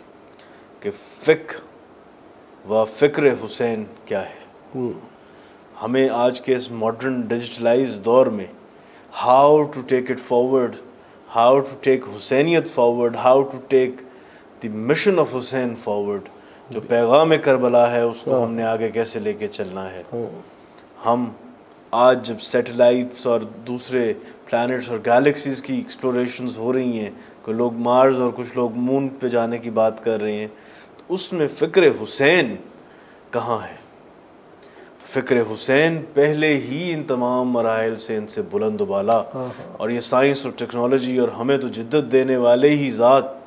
کہ فقہ و فکر حسین کیا ہے. ہمیں آج کے اس ماڈرن ڈیجیٹلائز دور میں how to take it forward, how to take حسینیت forward, how to take the mission of Hussain forward, جو پیغام کربلا ہے اس کو ہم نے آگے کیسے لے کے چلنا ہے. ہم آج جب سیٹلائٹس اور دوسرے پلانٹس اور گیلیکسیز کی ایکسپلوریشنز ہو رہی ہیں, کہ لوگ مارز اور کچھ لوگ مون پہ جانے کی بات کر رہے ہیں, تو اس میں فکر حسین کہاں ہے؟ فکر حسین پہلے ہی ان تمام مراحل سے ان سے بلند و بالا, اور یہ سائنس اور ٹیکنالوجی اور ہمیں تو جدت دینے والے ہی ذات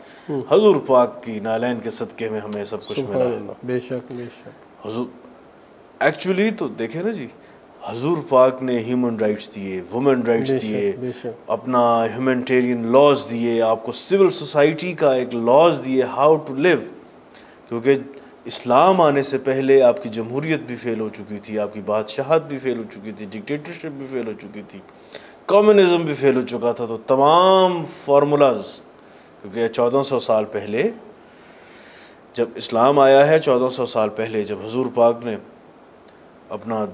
حضور پاک کی نالین کے صدقے میں ہمیں سب کچھ ملا ہے. بے شک بے شک. حضور ایکچولی تو دیکھیں نا جی, حضور پاک نے ہیومن رائٹس دیے, وومن رائٹس دیے, اپنا ہیومنٹیرین لاز دیے, آپ کو سول سوسائٹی کا ایک لاز دیے ہاؤ ٹو لیو. کیونکہ اسلام آنے سے پہلے آپ کی جمہوریت بھی فیل ہو چکی تھی, آپ کی بادشاہت بھی فیل ہو چکی تھی, ڈکٹیٹرشپ بھی فیل ہو چکی تھی, کمیونزم بھی فیل ہو چکا تھا. تو تمام فارمولاز, کیونکہ 1400 سال پہلے جب اسلام آیا ہے, 1400 سال پہلے جب حضور پاک نے اپنا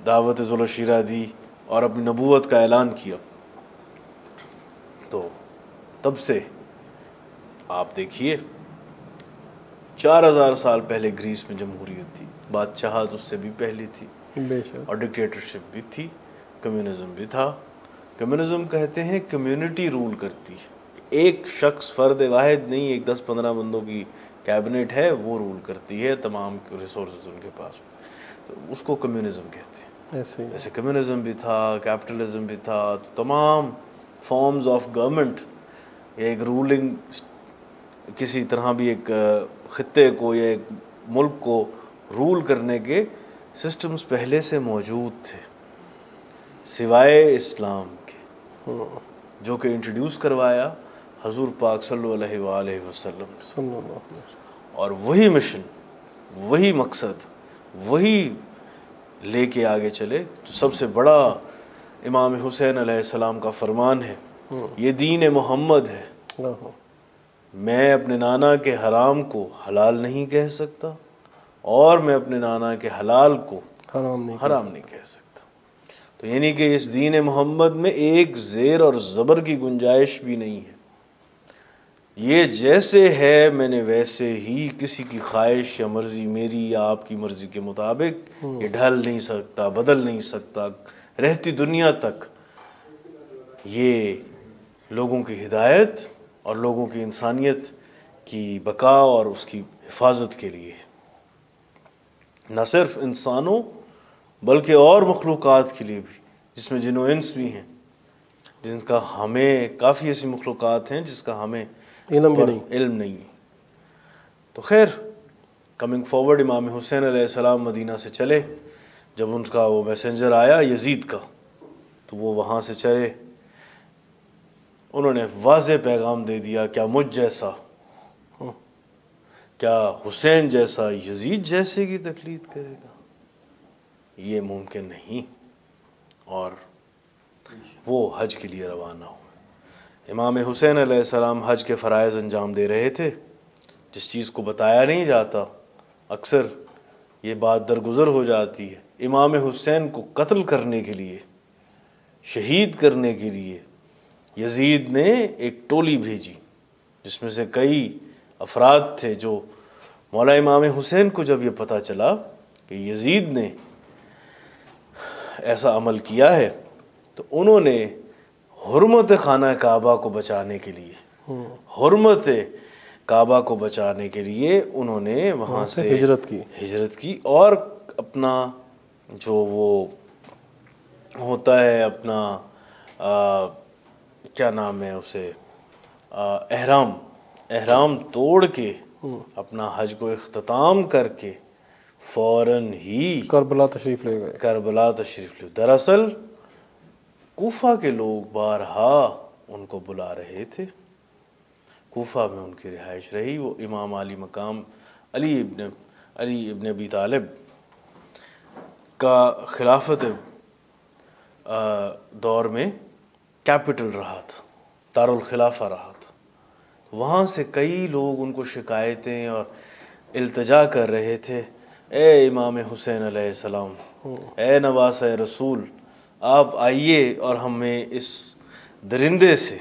دعوت ذوالشیرہ دی اور اپنی نبوت کا اعلان کیا, تو تب سے آپ دیکھیے 4000 سال پہلے گریس میں جمہوریت تھی, بادشاہت اس سے بھی پہلی تھی, اور ڈکٹیٹرشپ بھی تھی, کمیونزم بھی تھا. کمیونزم کہتے ہیں کمیونٹی رول کرتی ہے, ایک شخص فرد واحد نہیں, ایک 10-15 بندوں کی کیبنٹ ہے وہ رول کرتی ہے, تمام ریسورسز ان کے پاس, تو اس کو کمیونزم کہتے ہیں. ایسے کمیونزم بھی تھا, کیپٹلزم بھی تھا. تو تمام فارمز آف گورنمنٹ, ایک رولنگ کسی طرح بھی ایک خطے کو یا ایک ملک کو رول کرنے کے سسٹمز پہلے سے موجود تھے, سوائے اسلام کے, جو کہ انٹروڈیوس کروایا حضور پاک صلی اللہ علیہ وسلم. اور وہی مشن, وہی مقصد, وہی لے کے آگے چلے. تو سب سے بڑا امام حسین علیہ السلام کا فرمان ہے, یہ دین محمد ہے, میں اپنے نانا کے حرام کو حلال نہیں کہہ سکتا, اور میں اپنے نانا کے حلال کو حرام نہیں کہہ سکتا. تو یعنی کہ اس دین محمد میں ایک زیر اور زبر کی گنجائش بھی نہیں ہے. یہ جیسے ہے میں نے ویسے ہی, کسی کی خواہش یا مرضی میری یا آپ کی مرضی کے مطابق یہ ڈھل نہیں سکتا, بدل نہیں سکتا. رہتی دنیا تک یہ لوگوں کی ہدایت اور لوگوں کی انسانیت کی بقا اور اس کی حفاظت کے لیے, نہ صرف انسانوں بلکہ اور مخلوقات کے لیے بھی, جس میں جن و انس بھی ہیں, جن کا ہمیں کافی ایسی مخلوقات ہیں جس کا ہمیں علم نہیں ہے. تو خیر, کمنگ فارورڈ, امام حسین علیہ السلام مدینہ سے چلے. جب ان کا وہ میسنجر آیا یزید کا, تو وہ وہاں سے چلے, انہوں نے واضح پیغام دے دیا, کیا مجھ جیسا, کیا حسین جیسا یزید جیسے کی تقلید کرے گا؟ یہ ممکن نہیں. اور وہ حج کے لیے روانہ ہو. امام حسین علیہ السلام حج کے فرائض انجام دے رہے تھے. جس چیز کو بتایا نہیں جاتا, اکثر یہ بات درگزر ہو جاتی ہے, امام حسین کو قتل کرنے کے لیے, شہید کرنے کے لیے یزید نے ایک ٹولی بھیجی, جس میں سے کئی افراد تھے جو مولا امام حسین کو جب یہ پتہ چلا کہ یزید نے ایسا عمل کیا ہے, تو انہوں نے حرمت خانہ کعبہ کو بچانے کے لیے, حرمت کعبہ کو بچانے کے لیے انہوں نے وہاں سے ہجرت کی, اور اپنا جو وہ ہوتا ہے اپنا کیا نام ہے اسے, احرام توڑ کے اپنا حج کو اختتام کر کے فوراً ہی کربلا تشریف لے. دراصل کوفہ کے لوگ بارہا ان کو بلا رہے تھے, کوفہ میں ان کی رہائش رہی. وہ امام علی مقام علی ابن ابی طالب کا خلافت دور میں کیپٹل رہا تھا, دارالخلافہ رہا تھا. وہاں سے کئی لوگ ان کو شکایتیں اور التجا کر رہے تھے، اے امام حسین علیہ السلام، اے نواسہ رسول، آپ آئیے اور ہمیں اس درندے سے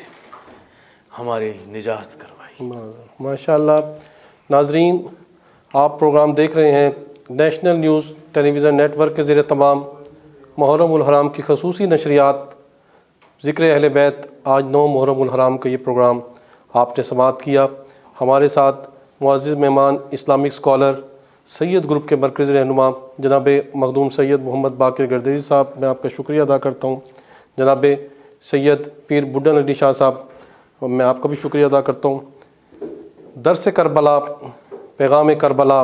ہماری نجات کروائیے۔ ماشاء اللہ۔ ناظرین، آپ پروگرام دیکھ رہے ہیں نیشنل نیوز ٹیلی ویژن نیٹ ورک کے زیر تمام محرم الحرام کی خصوصی نشریات ذکر اہل بیت۔ آج 9 محرم الحرام کا یہ پروگرام آپ نے سماعت کیا۔ ہمارے ساتھ معزز مہمان اسلامک اسکالر سید گروپ کے مرکزی رہنما جناب مخدوم سید محمد باقر گردیزی صاحب، میں آپ کا شکریہ ادا کرتا ہوں۔ جناب سید پیر بڈن علی شاہ صاحب، میں آپ کا بھی شکریہ ادا کرتا ہوں۔ درس کربلا، پیغام کربلا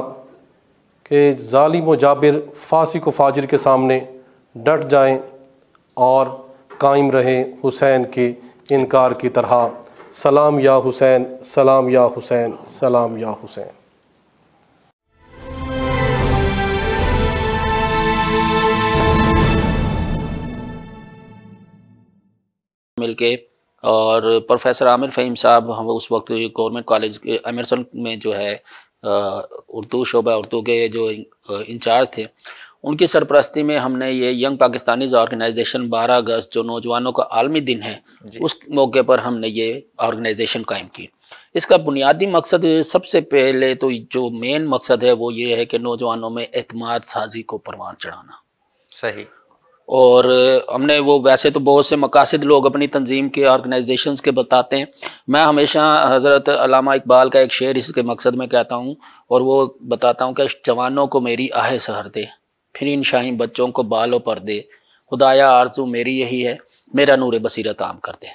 کہ ظالم و جابر، فاسق و فاجر کے سامنے ڈٹ جائیں اور قائم رہیں حسین کے انکار کی طرح۔ سلام یا حسین، سلام یا حسین، سلام یا حسین۔ مل کے، اور پروفیسر عامر فہیم صاحب، ہم اس وقت گورنمنٹ کالج ایمرسن میں جو ہے اردو شعبہ اردو کے جو انچارج تھے، ان کی سرپرستی میں ہم نے یہ ینگ پاکستانیز آرگنائزیشن 12 اگست جو نوجوانوں کا عالمی دن ہے، اس موقع پر ہم نے یہ آرگنائزیشن قائم کی۔ اس کا بنیادی مقصد، سب سے پہلے تو جو مین مقصد ہے وہ یہ ہے کہ نوجوانوں میں اعتماد سازی کو پروان چڑھانا۔ صحیح۔ اور ہم نے وہ، ویسے تو بہت سے مقاصد لوگ اپنی تنظیم کے آرگنائزیشنز کے بتاتے ہیں، میں ہمیشہ حضرت علامہ اقبال کا ایک شعر اس کے مقصد میں کہتا ہوں، اور وہ بتاتا ہوں کہ جوانوں کو میری آہ سحر دے، پھر ان شاہین بچوں کو بالوں پر دے، خدایا آرزو میری یہی ہے، میرا نور بصیرت عام کر دے۔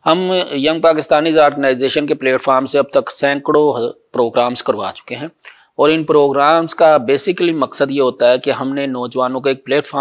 ہم ینگ پاکستانیز آرگنائزیشن کے پلیٹ فارم سے اب تک سینکڑوں پروگرامز کروا چکے ہیں، اور ان پروگرامز کا بیسیکلی مقصد یہ ہوتا ہے کہ ہم نے نوجوانوں کو ایک پلیٹ فارم